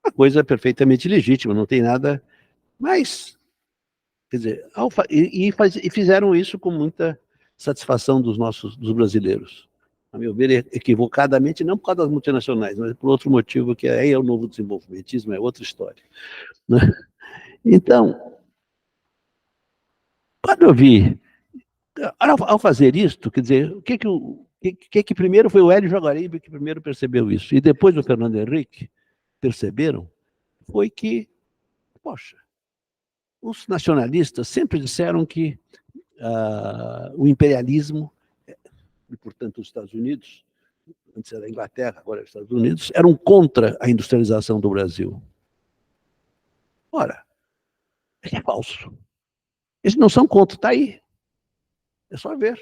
Uma coisa perfeitamente legítima, não tem nada, mas, quer dizer, e fizeram isso com muita satisfação dos brasileiros. A meu ver, equivocadamente, não por causa das multinacionais, mas por outro motivo, que aí é o novo desenvolvimentismo, é outra história, né? Então, quando eu vi, ao fazer isto, quer dizer, o que primeiro foi o Hélio Jaguaribe que primeiro percebeu isso, e depois o Fernando Henrique perceberam, foi que, poxa, os nacionalistas sempre disseram que o imperialismo, e portanto os Estados Unidos, antes era a Inglaterra, agora é os Estados Unidos, eram contra a industrialização do Brasil. Ora, é falso. Eles não são contra, está aí. É só ver.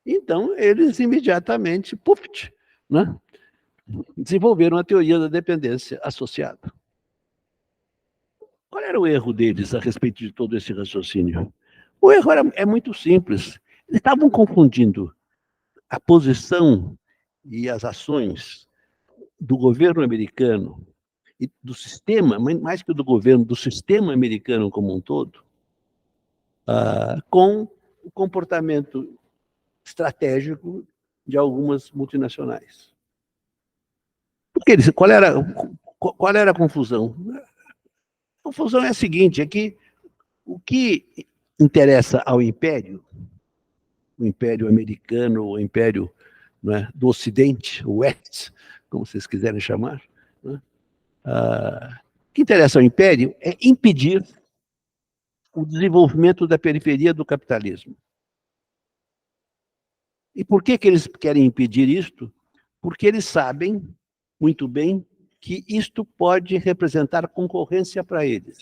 Então, eles imediatamente, né, desenvolveram a teoria da dependência associada. Qual era o erro deles a respeito de todo esse raciocínio? O erro é muito simples. Eles estavam confundindo a posição e as ações do governo americano e do sistema, mais que do governo, do sistema americano como um todo, com o comportamento estratégico de algumas multinacionais. Porque qual era a confusão? A confusão é a seguinte, é que o que interessa ao império, o império americano, o império, né, do Ocidente, o West, como vocês quiserem chamar, né, o que interessa ao império é impedir o desenvolvimento da periferia do capitalismo. E por que eles querem impedir isto? Porque eles sabem muito bem que isto pode representar concorrência para eles.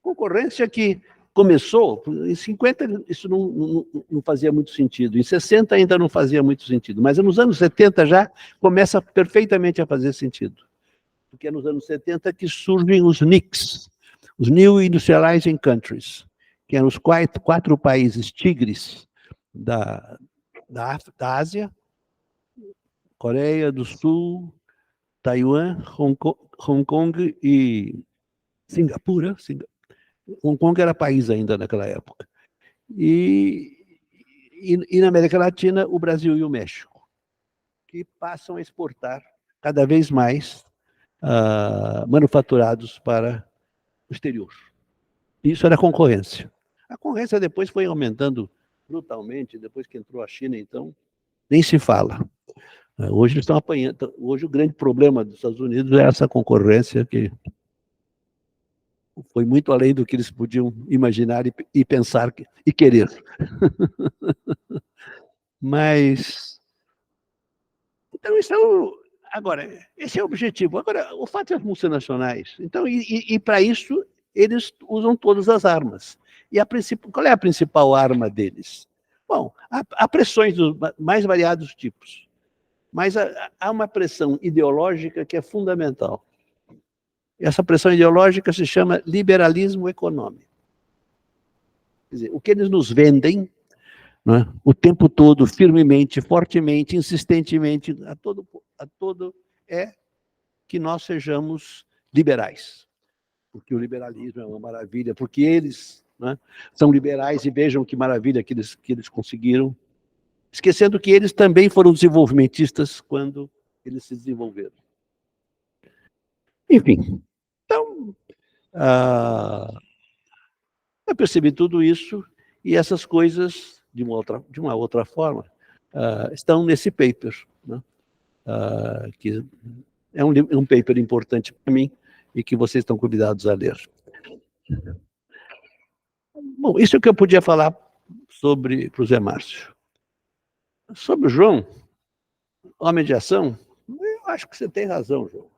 Concorrência que começou, em 50 isso não fazia muito sentido, em 60 ainda não fazia muito sentido, mas nos anos 70 já começa perfeitamente a fazer sentido. Porque é nos anos 70 que surgem os NICs, os New Industrializing Countries, que eram os quatro países tigres da Ásia, Coreia do Sul, Taiwan, Hong Kong e Singapura. Hong Kong era país ainda naquela época. E na América Latina, o Brasil e o México, que passam a exportar cada vez mais manufaturados para o exterior. Isso era concorrência. A concorrência depois foi aumentando brutalmente, depois que entrou a China, então, nem se fala. Hoje eles estão apanhando. Hoje o grande problema dos Estados Unidos é essa concorrência que foi muito além do que eles podiam imaginar e pensar e querer. Mas, então, agora, esse é o objetivo. Agora, o fato é as multinacionais. Então, e para isso, eles usam todas as armas. E qual é a principal arma deles? Bom, há pressões dos mais variados tipos. Mas há uma pressão ideológica que é fundamental. Essa pressão ideológica se chama liberalismo econômico. Quer dizer, o que eles nos vendem, né, o tempo todo, firmemente, fortemente, insistentemente, a todo é que nós sejamos liberais. Porque o liberalismo é uma maravilha, porque eles, né, são liberais e vejam que maravilha que eles conseguiram, esquecendo que eles também foram desenvolvimentistas quando eles se desenvolveram. Enfim, então, eu percebi tudo isso e essas coisas, de uma outra forma, estão nesse paper, né? Que é um paper importante para mim e que vocês estão convidados a ler. Bom, isso é o que eu podia falar para o Zé Márcio. Sobre o João, homem de ação, eu acho que você tem razão, João.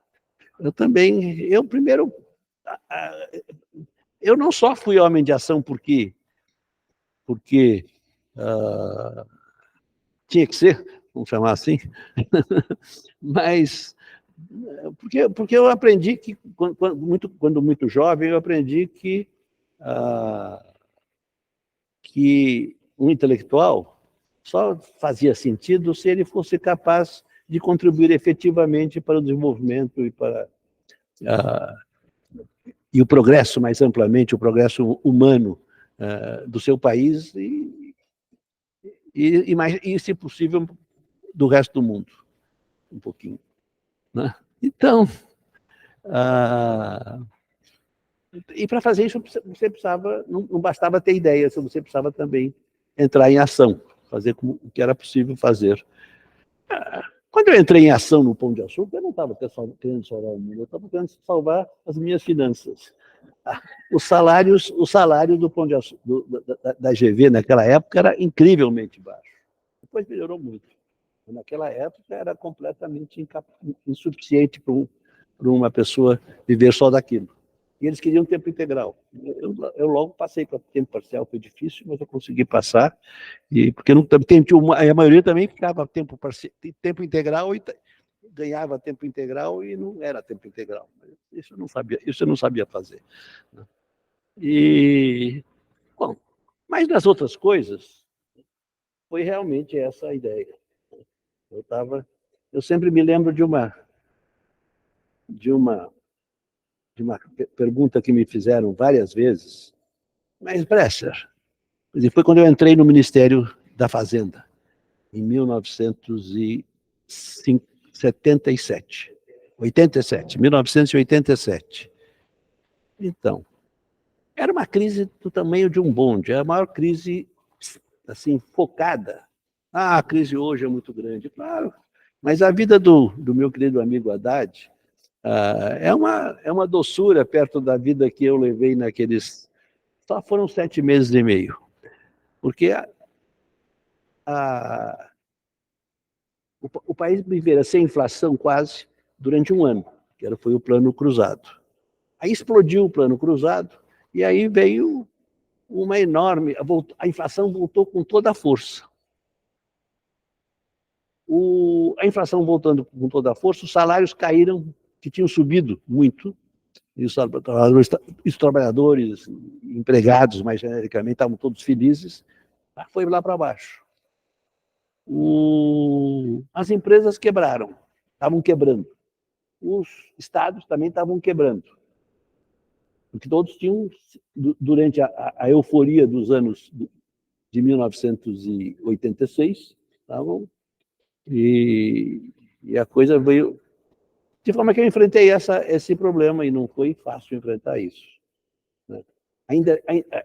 Eu não só fui homem de ação porque tinha que ser, vamos chamar assim, mas porque eu aprendi que, quando muito jovem, eu aprendi que um intelectual só fazia sentido se ele fosse capaz de contribuir efetivamente para o desenvolvimento e o progresso, mais amplamente, o progresso humano do seu país e, se possível, do resto do mundo, um pouquinho. Né? Então, e para fazer isso, você precisava, não bastava ter ideia, você precisava também entrar em ação, fazer o que era possível fazer. Quando eu entrei em ação no Pão de Açúcar, eu não estava querendo salvar o mundo, eu estava querendo salvar as minhas finanças. O salário do Pão de Açúcar, da GV naquela época era incrivelmente baixo. Depois melhorou muito. Naquela época era completamente insuficiente para uma pessoa viver só daquilo. E eles queriam tempo integral. Eu logo passei para tempo parcial, foi difícil, mas eu consegui passar, porque a maioria também ficava tempo integral e ganhava tempo integral e não era tempo integral. Isso eu não sabia fazer. Bom, mas nas outras coisas, foi realmente essa a ideia. Eu sempre me lembro de uma pergunta que me fizeram várias vezes. Mas, Bresser, E foi quando eu entrei no Ministério da Fazenda, em 1987. 1987. Então, era uma crise do tamanho de um bonde, é a maior crise, assim, focada. A crise hoje é muito grande, claro, mas a vida do meu querido amigo Haddad é uma doçura perto da vida que eu levei naqueles... Só foram 7 meses e meio, porque o país vivera sem inflação quase durante um ano, que foi o Plano Cruzado. Aí explodiu o Plano Cruzado, e aí veio uma enorme... A inflação voltou com toda a força. A inflação voltando com toda a força, os salários caíram, que tinham subido muito, e os trabalhadores, empregados, mais genericamente, estavam todos felizes, foi lá para baixo. As empresas quebraram, estavam quebrando. Os estados também estavam quebrando. Porque todos tinham, durante a euforia dos anos de 1986, estavam... E a coisa veio... De forma que eu enfrentei esse problema, e não foi fácil enfrentar isso.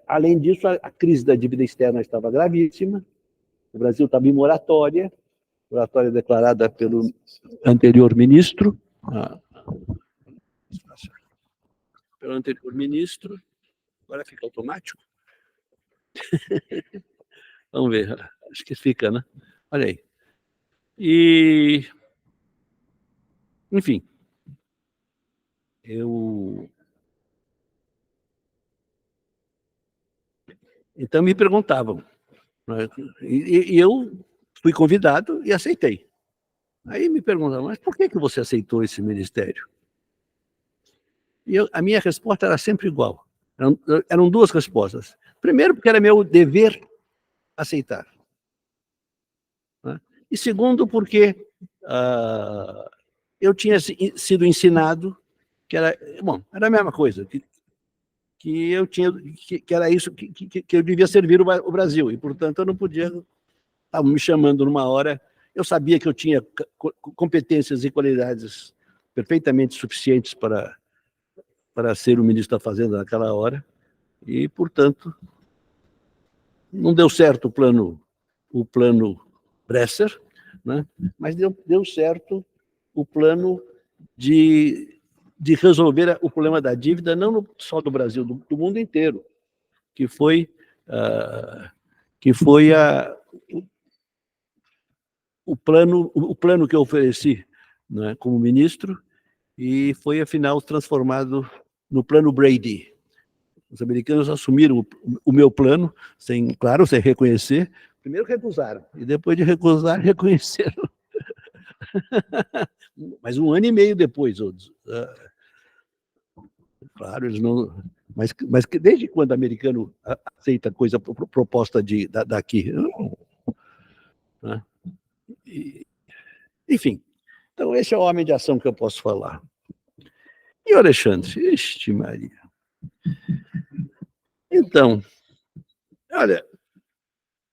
Além disso, a crise da dívida externa estava gravíssima, o Brasil estava em moratória declarada pelo anterior ministro, agora fica automático? Vamos ver, acho que fica, né? Olha aí. Enfim, então me perguntavam, né? E eu fui convidado e aceitei. Aí me perguntavam, mas por que você aceitou esse ministério? E a minha resposta era sempre igual. Eram duas respostas. Primeiro, porque era meu dever aceitar. Né? E segundo, porque eu tinha sido ensinado que era a mesma coisa, que era isso que eu devia servir o Brasil, e, portanto, eu não podia... Estavam me chamando numa hora, eu sabia que eu tinha competências e qualidades perfeitamente suficientes para ser o ministro da Fazenda naquela hora, e, portanto, não deu certo o plano Bresser, né? Mas deu certo o plano de resolver o problema da dívida, não só do Brasil, do mundo inteiro, que foi o plano que eu ofereci, né, como ministro, e foi, afinal, transformado no plano Brady. Os americanos assumiram o meu plano, sem reconhecer. Primeiro recusaram, e depois de recusar, reconheceram. Mas 1 ano e meio depois, claro, eles não... Mas desde quando o americano aceita coisa proposta daqui? Né? Enfim, então esse é o homem de ação que eu posso falar. E o Alexandre? Ixi, Maria. Então, olha,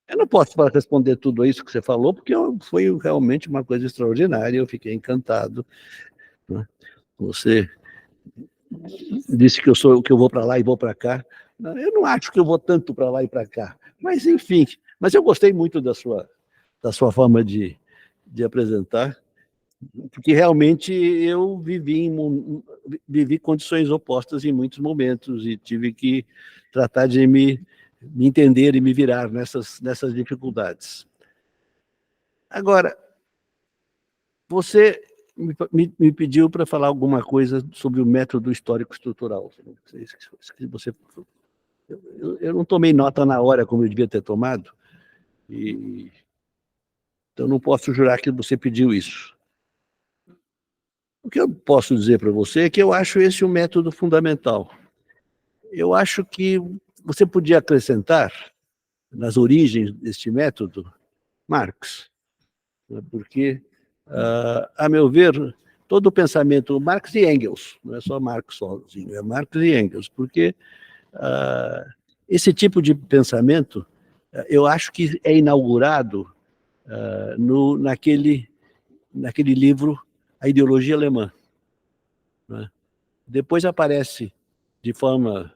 eu não posso responder tudo isso que você falou, porque foi realmente uma coisa extraordinária, eu fiquei encantado. Né? Você disse que eu vou para lá e vou para cá. Eu não acho que eu vou tanto para lá e para cá, mas enfim, mas eu gostei muito da sua forma de apresentar, porque realmente eu vivi condições opostas em muitos momentos e tive que tratar de me entender e me virar nessas dificuldades. Agora, você me pediu para falar alguma coisa sobre o método histórico estrutural. Eu não tomei nota na hora como eu devia ter tomado, então não posso jurar que você pediu isso. O que eu posso dizer para você é que eu acho esse um método fundamental. Eu acho que você podia acrescentar, nas origens deste método, Marx, porque, a meu ver, todo o pensamento, Marx e Engels, não é só Marx sozinho, é Marx e Engels, porque esse tipo de pensamento eu acho que é inaugurado naquele livro A Ideologia Alemã, né? Depois aparece de forma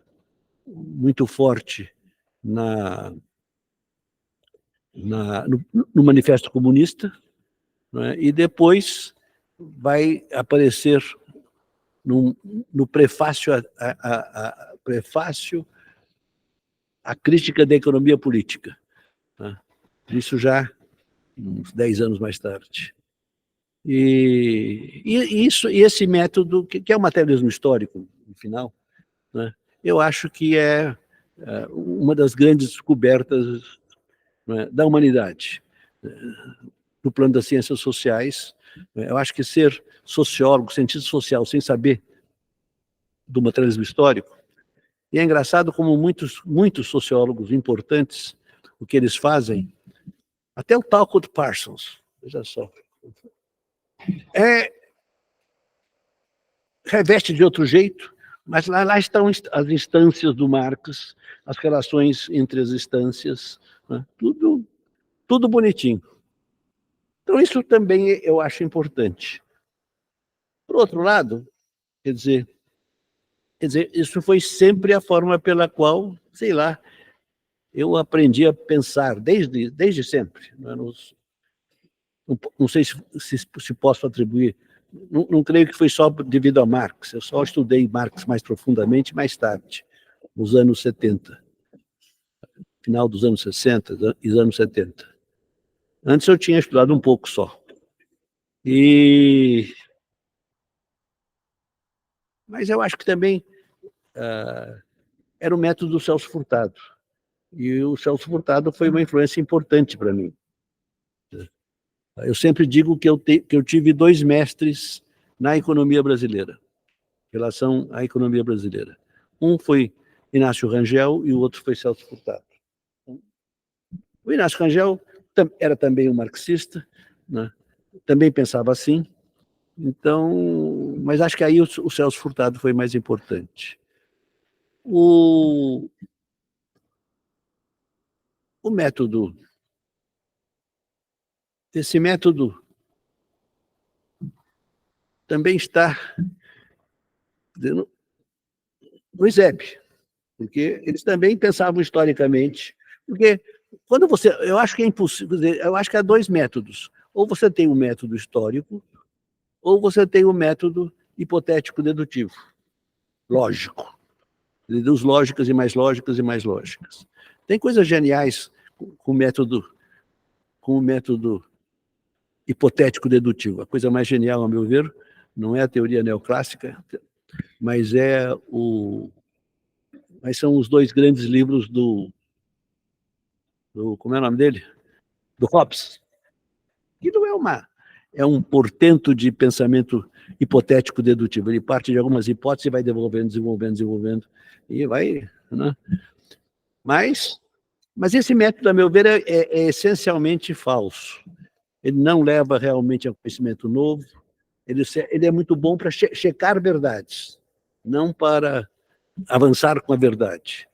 muito forte no Manifesto Comunista, né? E depois vai aparecer no prefácio prefácio à Crítica da Economia Política, né? Isso já uns 10 anos mais tarde. E esse método, que é o materialismo histórico, no final, né, eu acho que é uma das grandes descobertas, né, da humanidade. No plano das ciências sociais, eu acho que ser sociólogo, cientista social, sem saber do materialismo histórico, e é engraçado como muitos sociólogos importantes, o que eles fazem, até o Talcott Parsons, veja só, reveste de outro jeito, mas lá estão as instâncias do Marx, as relações entre as instâncias, né? Tudo bonitinho. Então, isso também eu acho importante. Por outro lado, quer dizer, isso foi sempre a forma pela qual, sei lá, eu aprendi a pensar, desde sempre. Não sei se posso atribuir, não creio que foi só devido a Marx, eu só estudei Marx mais profundamente mais tarde, nos anos 70, final dos anos 60 e anos 70. Antes eu tinha estudado um pouco só. Mas eu acho que também era o método do Celso Furtado. E o Celso Furtado foi uma influência importante para mim. Eu sempre digo que eu tive 2 mestres na economia brasileira, em relação à economia brasileira. Um foi Inácio Rangel e o outro foi Celso Furtado. O Inácio Rangel era também um marxista, né? Também pensava assim, então, mas acho que aí o Celso Furtado foi mais importante. O método, esse método também está no ISEB, porque eles também pensavam historicamente, porque quando eu acho que é impossível, eu acho que há 2 métodos, ou você tem um método histórico, ou você tem o método hipotético dedutivo, lógico, dos lógicas e mais lógicas e mais lógicas. Tem coisas geniais com o método hipotético dedutivo. A coisa mais genial, a meu ver, não é a teoria neoclássica, mas mas são os 2 grandes livros como é o nome dele? Do Hobbes, que não é um portento de pensamento hipotético dedutivo. Ele parte de algumas hipóteses e vai desenvolvendo, e vai, né? Mas esse método, a meu ver, é essencialmente falso. Ele não leva realmente a conhecimento novo, ele é muito bom para checar verdades, não para avançar com a verdade.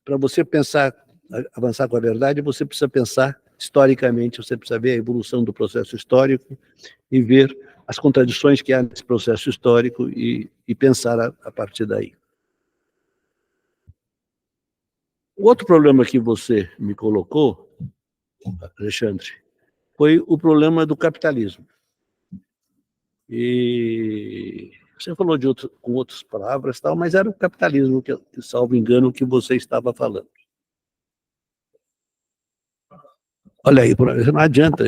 Para você avançar com a verdade, você precisa pensar historicamente, você precisa ver a evolução do processo histórico e ver as contradições que há nesse processo histórico e pensar a partir daí. O outro problema que você me colocou, Alexandre, foi o problema do capitalismo. E você falou com outras palavras, tal, mas era o capitalismo, que, salvo engano, que você estava falando. Olha aí, não adianta,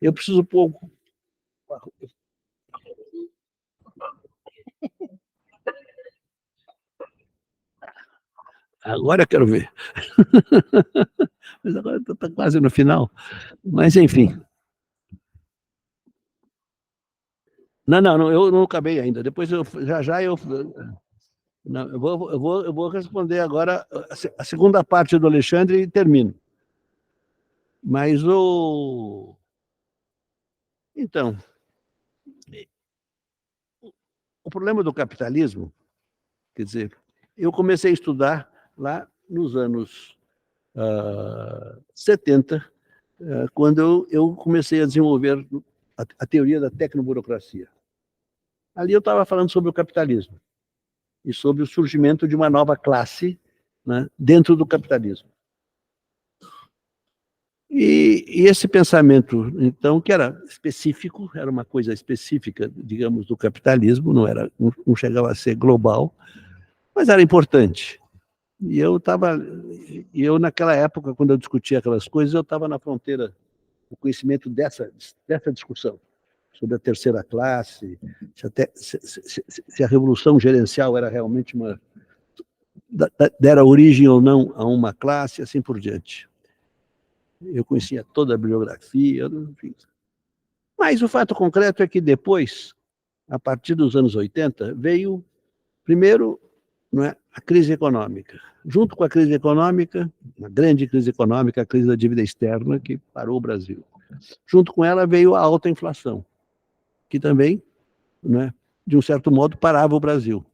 eu preciso pouco. Agora eu quero ver. Mas agora está quase no final. Mas, enfim. Não, eu não acabei ainda. Depois, não, eu vou responder agora a segunda parte do Alexandre e termino. Mas Então, o problema do capitalismo, quer dizer, eu comecei a estudar lá nos anos 70, quando eu comecei a desenvolver a teoria da tecnoburocracia. Ali eu estava falando sobre o capitalismo e sobre o surgimento de uma nova classe, né, dentro do capitalismo. E esse pensamento, então, que era específico, era uma coisa específica, digamos, do capitalismo, não chegava a ser global, mas era importante. E eu naquela época, quando eu discutia aquelas coisas, eu estava na fronteira do conhecimento dessa discussão sobre a terceira classe, se a revolução gerencial era realmente dera origem ou não a uma classe, assim por diante. Eu conhecia toda a bibliografia, enfim. Mas o fato concreto é que depois, a partir dos anos 80, veio, primeiro, não é, a crise econômica. Junto com a crise econômica, uma grande crise econômica, a crise da dívida externa, que parou o Brasil. Junto com ela veio a alta inflação, que também, né, de um certo modo, parava o Brasil.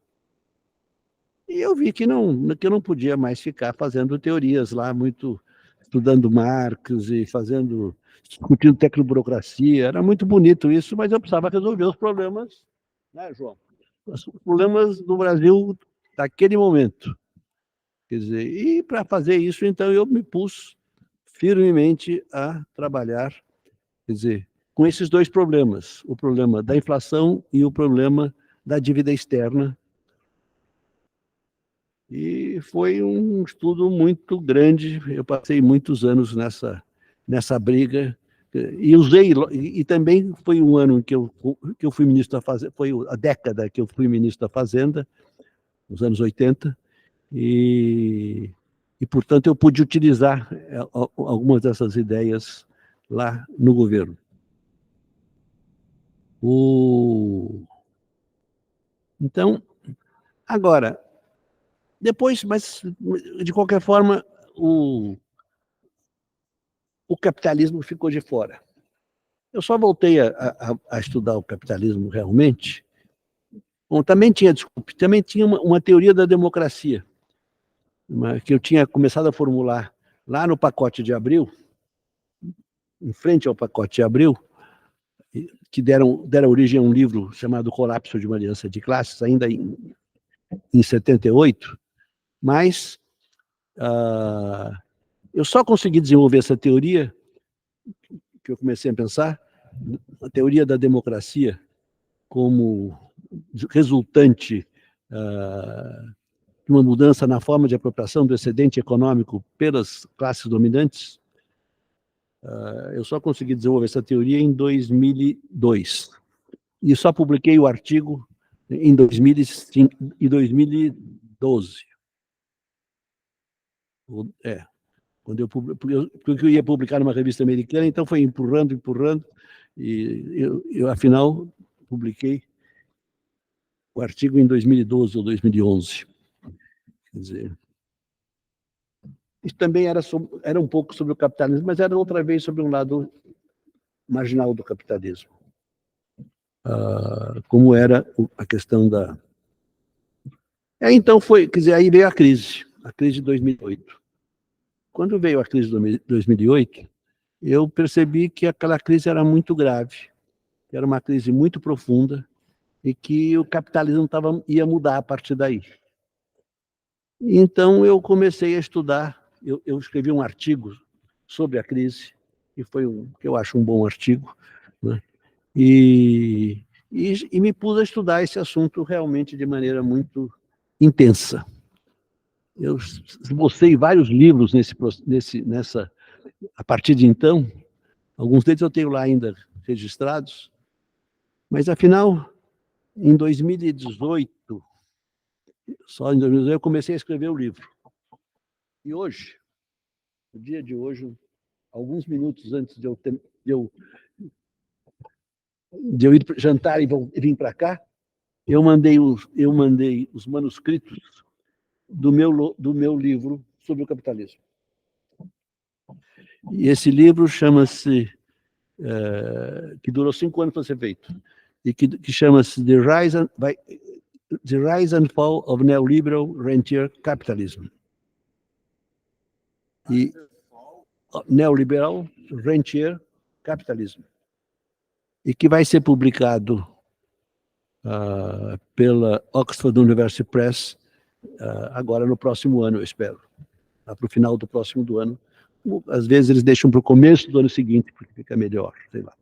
E eu vi que eu não podia mais ficar fazendo teorias lá, muito estudando Marx e discutindo tecnoburocracia. Era muito bonito isso, mas eu precisava resolver os problemas, né, João? Os problemas do Brasil daquele momento. Quer dizer, e para fazer isso, então, eu me pus firmemente a trabalhar, quer dizer, com esses dois problemas, o problema da inflação e o problema da dívida externa. E foi um estudo muito grande, eu passei muitos anos nessa briga, e também foi um ano que eu fui ministro da Fazenda, foi a década que eu fui ministro da Fazenda, nos anos 80, e portanto, eu pude utilizar algumas dessas ideias lá no governo. Então, agora, depois, mas de qualquer forma, o capitalismo ficou de fora. Eu só voltei a estudar o capitalismo realmente. Bom, também tinha uma teoria da democracia, que eu tinha começado a formular lá no pacote de Abril, em frente ao pacote de Abril, que deram origem a um livro chamado Colapso de uma Aliança de Classes, ainda em 78, mas eu só consegui desenvolver essa teoria, que eu comecei a pensar, a teoria da democracia como resultante de uma mudança na forma de apropriação do excedente econômico pelas classes dominantes. Eu só consegui desenvolver essa teoria em 2002. E só publiquei o artigo em 2012. Quando porque eu ia publicar numa revista americana, então foi empurrando, e eu afinal, publiquei o artigo em 2012 ou 2011. Quer dizer, isso também era um pouco sobre o capitalismo, mas era outra vez sobre um lado marginal do capitalismo. Como era a questão da... Então quer dizer, aí veio a crise de 2008. Quando veio a crise de 2008, eu percebi que aquela crise era muito grave, que era uma crise muito profunda e que o capitalismo ia mudar a partir daí. Então, eu comecei a estudar, eu escrevi um artigo sobre a crise, e foi que eu acho um bom artigo, né? E me pus a estudar esse assunto realmente de maneira muito intensa. Eu esbocei vários livros a partir de então, alguns deles eu tenho lá ainda registrados, mas afinal, em 2018, só em 2018, eu comecei a escrever o livro. E hoje, no dia de hoje, alguns minutos antes de eu ir jantar e vir para cá, eu mandei os manuscritos do meu livro sobre o capitalismo. E esse livro chama-se, que durou 5 anos para ser feito, e que chama-se The Rise The Rise and Fall of Neoliberal Rentier Capitalism. E Neoliberal Rentier Capitalism. E que vai ser publicado pela Oxford University Press agora no próximo ano, eu espero. Lá para o final do próximo do ano. Às vezes eles deixam para o começo do ano seguinte, porque fica melhor, sei lá.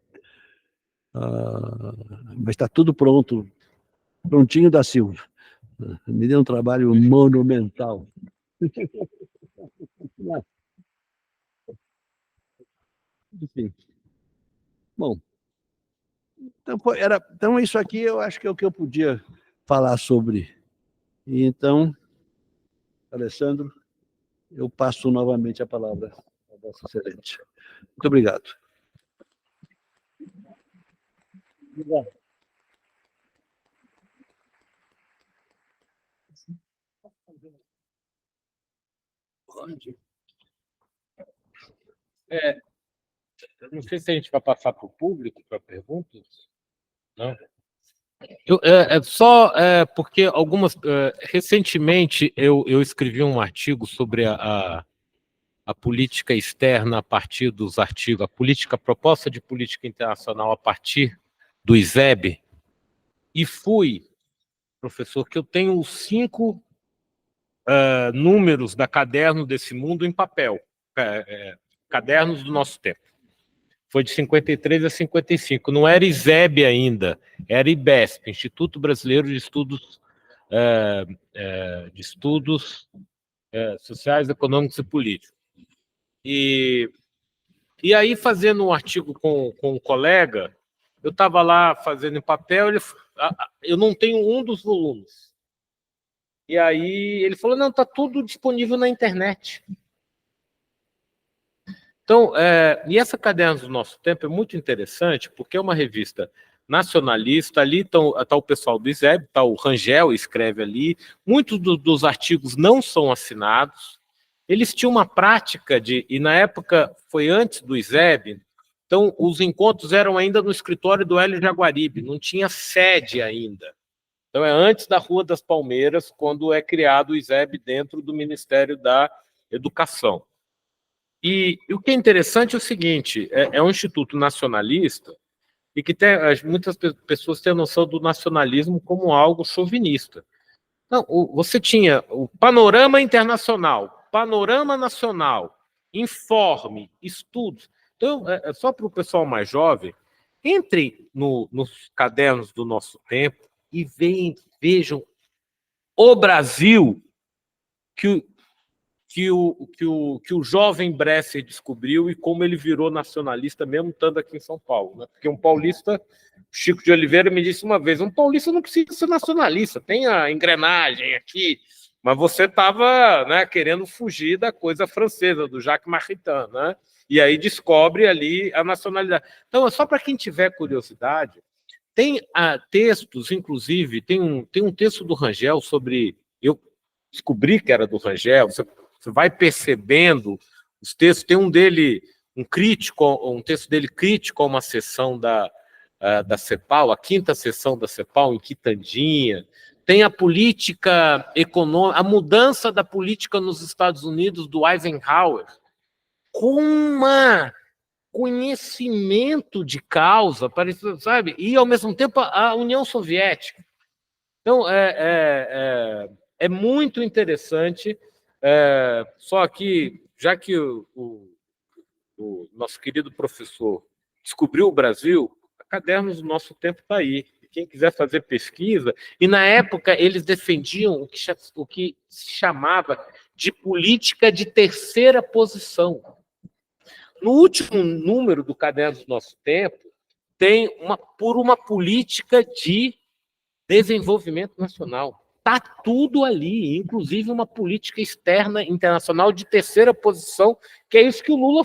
Mas está tudo pronto, prontinho da Silva. Me deu um trabalho monumental. Enfim. Bom, então isso aqui eu acho que é o que eu podia falar sobre. E então, Alessandro, eu passo novamente a palavra a Vossa Excelência. Muito obrigado. Obrigado. Não sei se a gente vai passar para o público para perguntas. Não. Porque recentemente eu escrevi um artigo sobre a política externa a partir dos artigos, a proposta de política internacional a partir do ISEB, e professor, que eu tenho os 5 números da Caderno desse Mundo em papel, cadernos do nosso tempo. Foi de 53 a 55. Não era ISEB ainda, era IBESP, Instituto Brasileiro de Estudos Sociais, Econômicos e Políticos. E aí, fazendo um artigo com um colega, eu estava lá fazendo em papel, eu não tenho um dos volumes. E aí ele falou, não, está tudo disponível na internet. Então, e essa Cadernos do Nosso Tempo é muito interessante, porque é uma revista nacionalista, ali está o pessoal do ISEB, está o Rangel, escreve ali, muitos dos artigos não são assinados, eles tinham uma prática e na época foi antes do ISEB, então os encontros eram ainda no escritório do Hélio Jaguaribe, não tinha sede ainda. Então é antes da Rua das Palmeiras, quando é criado o ISEB dentro do Ministério da Educação. E o que é interessante é o seguinte, é um instituto nacionalista e que muitas pessoas têm a noção do nacionalismo como algo chauvinista. Então, você tinha o panorama internacional, panorama nacional, informe, estudos. Então, só para o pessoal mais jovem, entrem nos cadernos do Nosso Tempo e vejam o Brasil que o jovem Bresser descobriu e como ele virou nacionalista, mesmo estando aqui em São Paulo. Né? Porque um paulista, Chico de Oliveira me disse uma vez, um paulista não precisa ser nacionalista, tem a engrenagem aqui, mas você estava, né, querendo fugir da coisa francesa, do Jacques Maritain, né? E aí descobre ali a nacionalidade. Então, só para quem tiver curiosidade, tem textos, inclusive, tem um texto do Rangel sobre... Eu descobri que era do Rangel, você vai percebendo os textos, tem um texto dele crítico a uma sessão da CEPAL, a 5ª sessão da CEPAL, em Quitandinha, tem a política econômica, a mudança da política nos Estados Unidos do Eisenhower, com um conhecimento de causa, sabe? E, ao mesmo tempo, a União Soviética. Então, é muito interessante. Só que, já que o nosso querido professor descobriu o Brasil, a Cadernos do Nosso Tempo está aí. Quem quiser fazer pesquisa, e na época eles defendiam o que se chamava de política de terceira posição. No último número do Cadernos do Nosso Tempo, tem por uma política de desenvolvimento nacional. Está tudo ali, inclusive uma política externa internacional de terceira posição, que é isso que o Lula...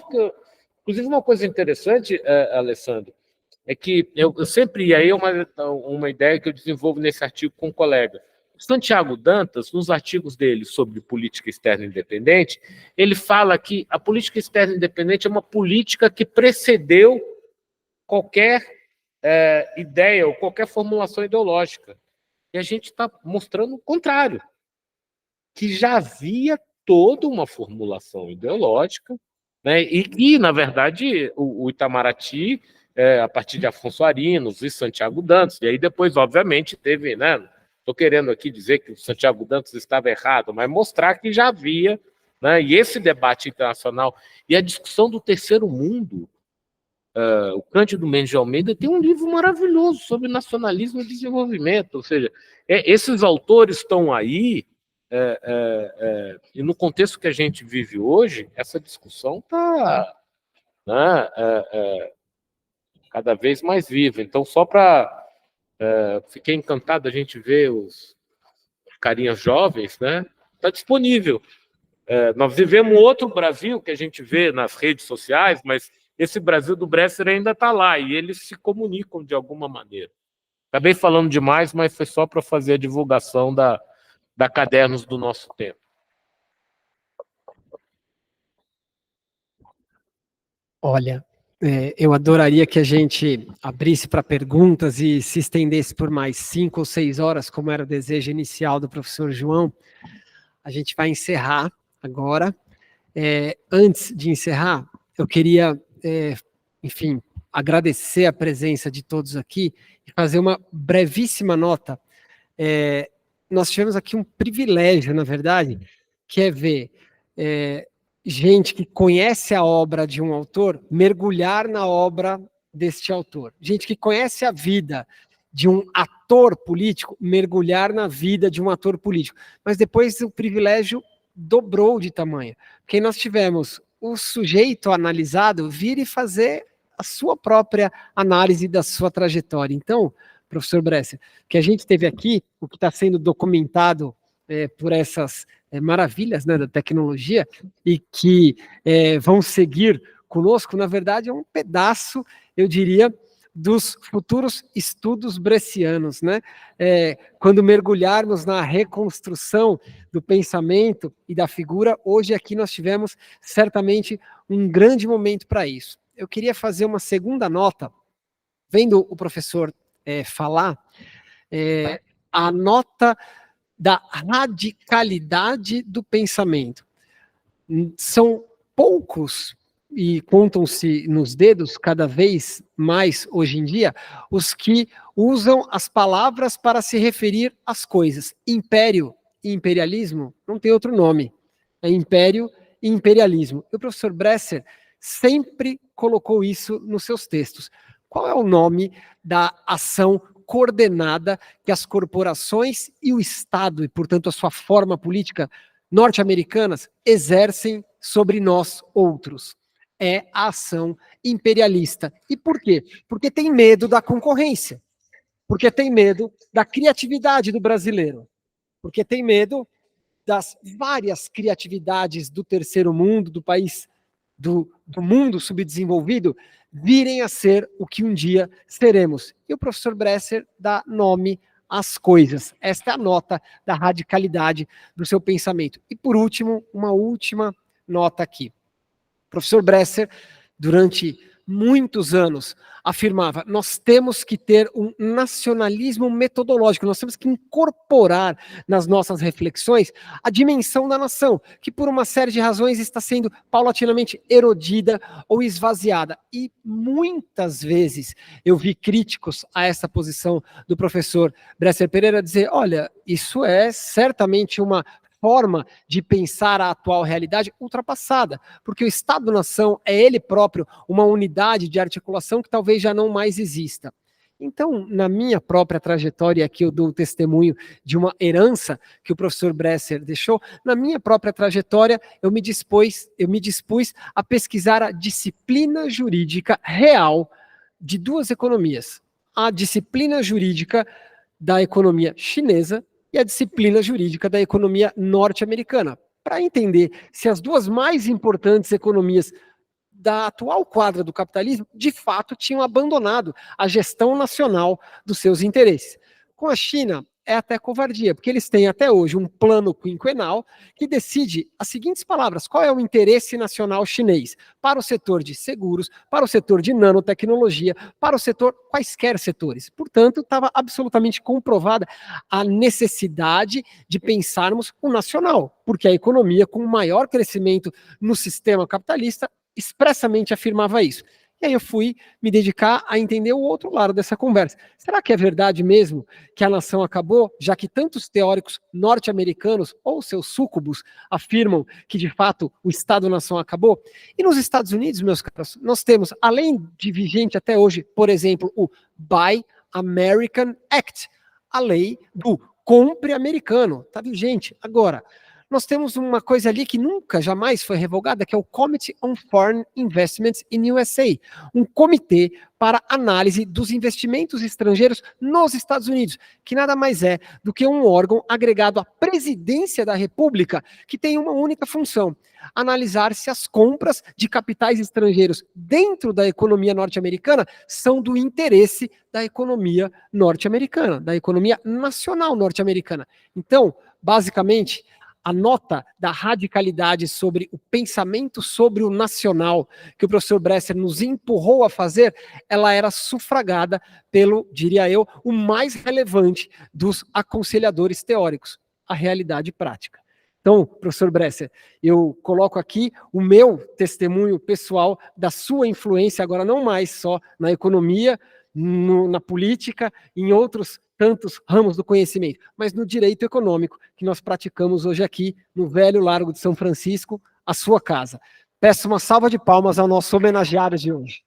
Inclusive, uma coisa interessante, Alessandro, é que eu sempre... E aí é uma ideia que eu desenvolvo nesse artigo com um colega. Santiago Dantas, nos artigos dele sobre política externa independente, ele fala que a política externa independente é uma política que precedeu qualquer ideia ou qualquer formulação ideológica. E a gente está mostrando o contrário, que já havia toda uma formulação ideológica, né, e que, na verdade, o Itamaraty, a partir de Afonso Arinos e Santiago Dantas, e aí depois, obviamente, teve, né, estou querendo aqui dizer que o Santiago Dantas estava errado, mas mostrar que já havia, né, e esse debate internacional, e a discussão do terceiro mundo, o Cândido Mendes de Almeida tem um livro maravilhoso sobre nacionalismo e desenvolvimento, ou seja, esses autores estão aí, e no contexto que a gente vive hoje, essa discussão está, né, cada vez mais viva. Então, só para... fiquei encantado a gente ver os carinhas jovens, né? Está disponível. Nós vivemos outro Brasil que a gente vê nas redes sociais, mas esse Brasil do Bresser ainda está lá, e eles se comunicam de alguma maneira. Acabei falando demais, mas foi só para fazer a divulgação da Cadernos do Nosso Tempo. Olha, eu adoraria que a gente abrisse para perguntas e se estendesse por mais 5 ou 6 horas, como era o desejo inicial do professor João. A gente vai encerrar agora. Antes de encerrar, eu queria, enfim, agradecer a presença de todos aqui e fazer uma brevíssima nota. Nós tivemos aqui um privilégio, na verdade, que é ver gente que conhece a obra de um autor mergulhar na obra deste autor. Gente que conhece a vida de um ator político mergulhar na vida de um ator político. Mas depois o privilégio dobrou de tamanho. Porque nós tivemos o sujeito analisado vir e fazer a sua própria análise da sua trajetória. Então, professor Bresser, que a gente teve aqui, o que está sendo documentado por essas maravilhas, né, da tecnologia, e que vão seguir conosco, na verdade, é um pedaço, eu diria, dos futuros estudos bressianos, né? Quando mergulharmos na reconstrução do pensamento e da figura, hoje aqui nós tivemos certamente um grande momento para isso. Eu queria fazer uma segunda nota, vendo o professor falar, a nota da radicalidade do pensamento. São poucos, e contam-se nos dedos cada vez mais hoje em dia, os que usam as palavras para se referir às coisas. Império e imperialismo não tem outro nome. É império e imperialismo. E o professor Bresser sempre colocou isso nos seus textos. Qual é o nome da ação coordenada que as corporações e o Estado, e portanto a sua forma política norte-americanas, exercem sobre nós outros? É a ação imperialista. E por quê? Porque tem medo da concorrência, porque tem medo da criatividade do brasileiro, porque tem medo das várias criatividades do terceiro mundo, do país, do mundo subdesenvolvido, virem a ser o que um dia seremos. E o professor Bresser dá nome às coisas. Esta é a nota da radicalidade do seu pensamento. E por último, uma última nota aqui. O professor Bresser, durante muitos anos, afirmava: nós temos que ter um nacionalismo metodológico, nós temos que incorporar nas nossas reflexões a dimensão da nação, que por uma série de razões está sendo paulatinamente erodida ou esvaziada. E muitas vezes eu vi críticos a essa posição do professor Bresser Pereira dizer: olha, isso é certamente uma forma de pensar a atual realidade ultrapassada, porque o Estado-nação é ele próprio uma unidade de articulação que talvez já não mais exista. Então, na minha própria trajetória, aqui eu dou testemunho de uma herança que o professor Bresser deixou, na minha própria trajetória eu me dispus a pesquisar a disciplina jurídica real de duas economias, a disciplina jurídica da economia chinesa e a disciplina jurídica da economia norte-americana, para entender se as duas mais importantes economias da atual quadra do capitalismo, de fato, tinham abandonado a gestão nacional dos seus interesses. Com a China, é até covardia, porque eles têm até hoje um plano quinquenal que decide as seguintes palavras: qual é o interesse nacional chinês para o setor de seguros, para o setor de nanotecnologia, para o setor, quaisquer setores. Portanto, estava absolutamente comprovada a necessidade de pensarmos o nacional, porque a economia com maior crescimento no sistema capitalista expressamente afirmava isso. E aí eu fui me dedicar a entender o outro lado dessa conversa. Será que é verdade mesmo que a nação acabou, já que tantos teóricos norte-americanos ou seus súcubos afirmam que, de fato, o Estado-nação acabou? E nos Estados Unidos, meus caros, nós temos, além de vigente até hoje, por exemplo, o Buy American Act, a lei do compre americano, está vigente. Agora, nós temos uma coisa ali que nunca, jamais foi revogada, que é o Committee on Foreign Investments in USA, um comitê para análise dos investimentos estrangeiros nos Estados Unidos, que nada mais é do que um órgão agregado à Presidência da República, que tem uma única função: analisar se as compras de capitais estrangeiros dentro da economia norte-americana são do interesse da economia norte-americana, da economia nacional norte-americana. Então, basicamente, a nota da radicalidade sobre o pensamento sobre o nacional que o professor Bresser nos empurrou a fazer, ela era sufragada pelo, diria eu, o mais relevante dos aconselhadores teóricos, a realidade prática. Então, professor Bresser, eu coloco aqui o meu testemunho pessoal da sua influência, agora não mais só na economia, na política, em outros tantos ramos do conhecimento, mas no direito econômico que nós praticamos hoje aqui no velho Largo de São Francisco, a sua casa. Peço uma salva de palmas ao nosso homenageado de hoje.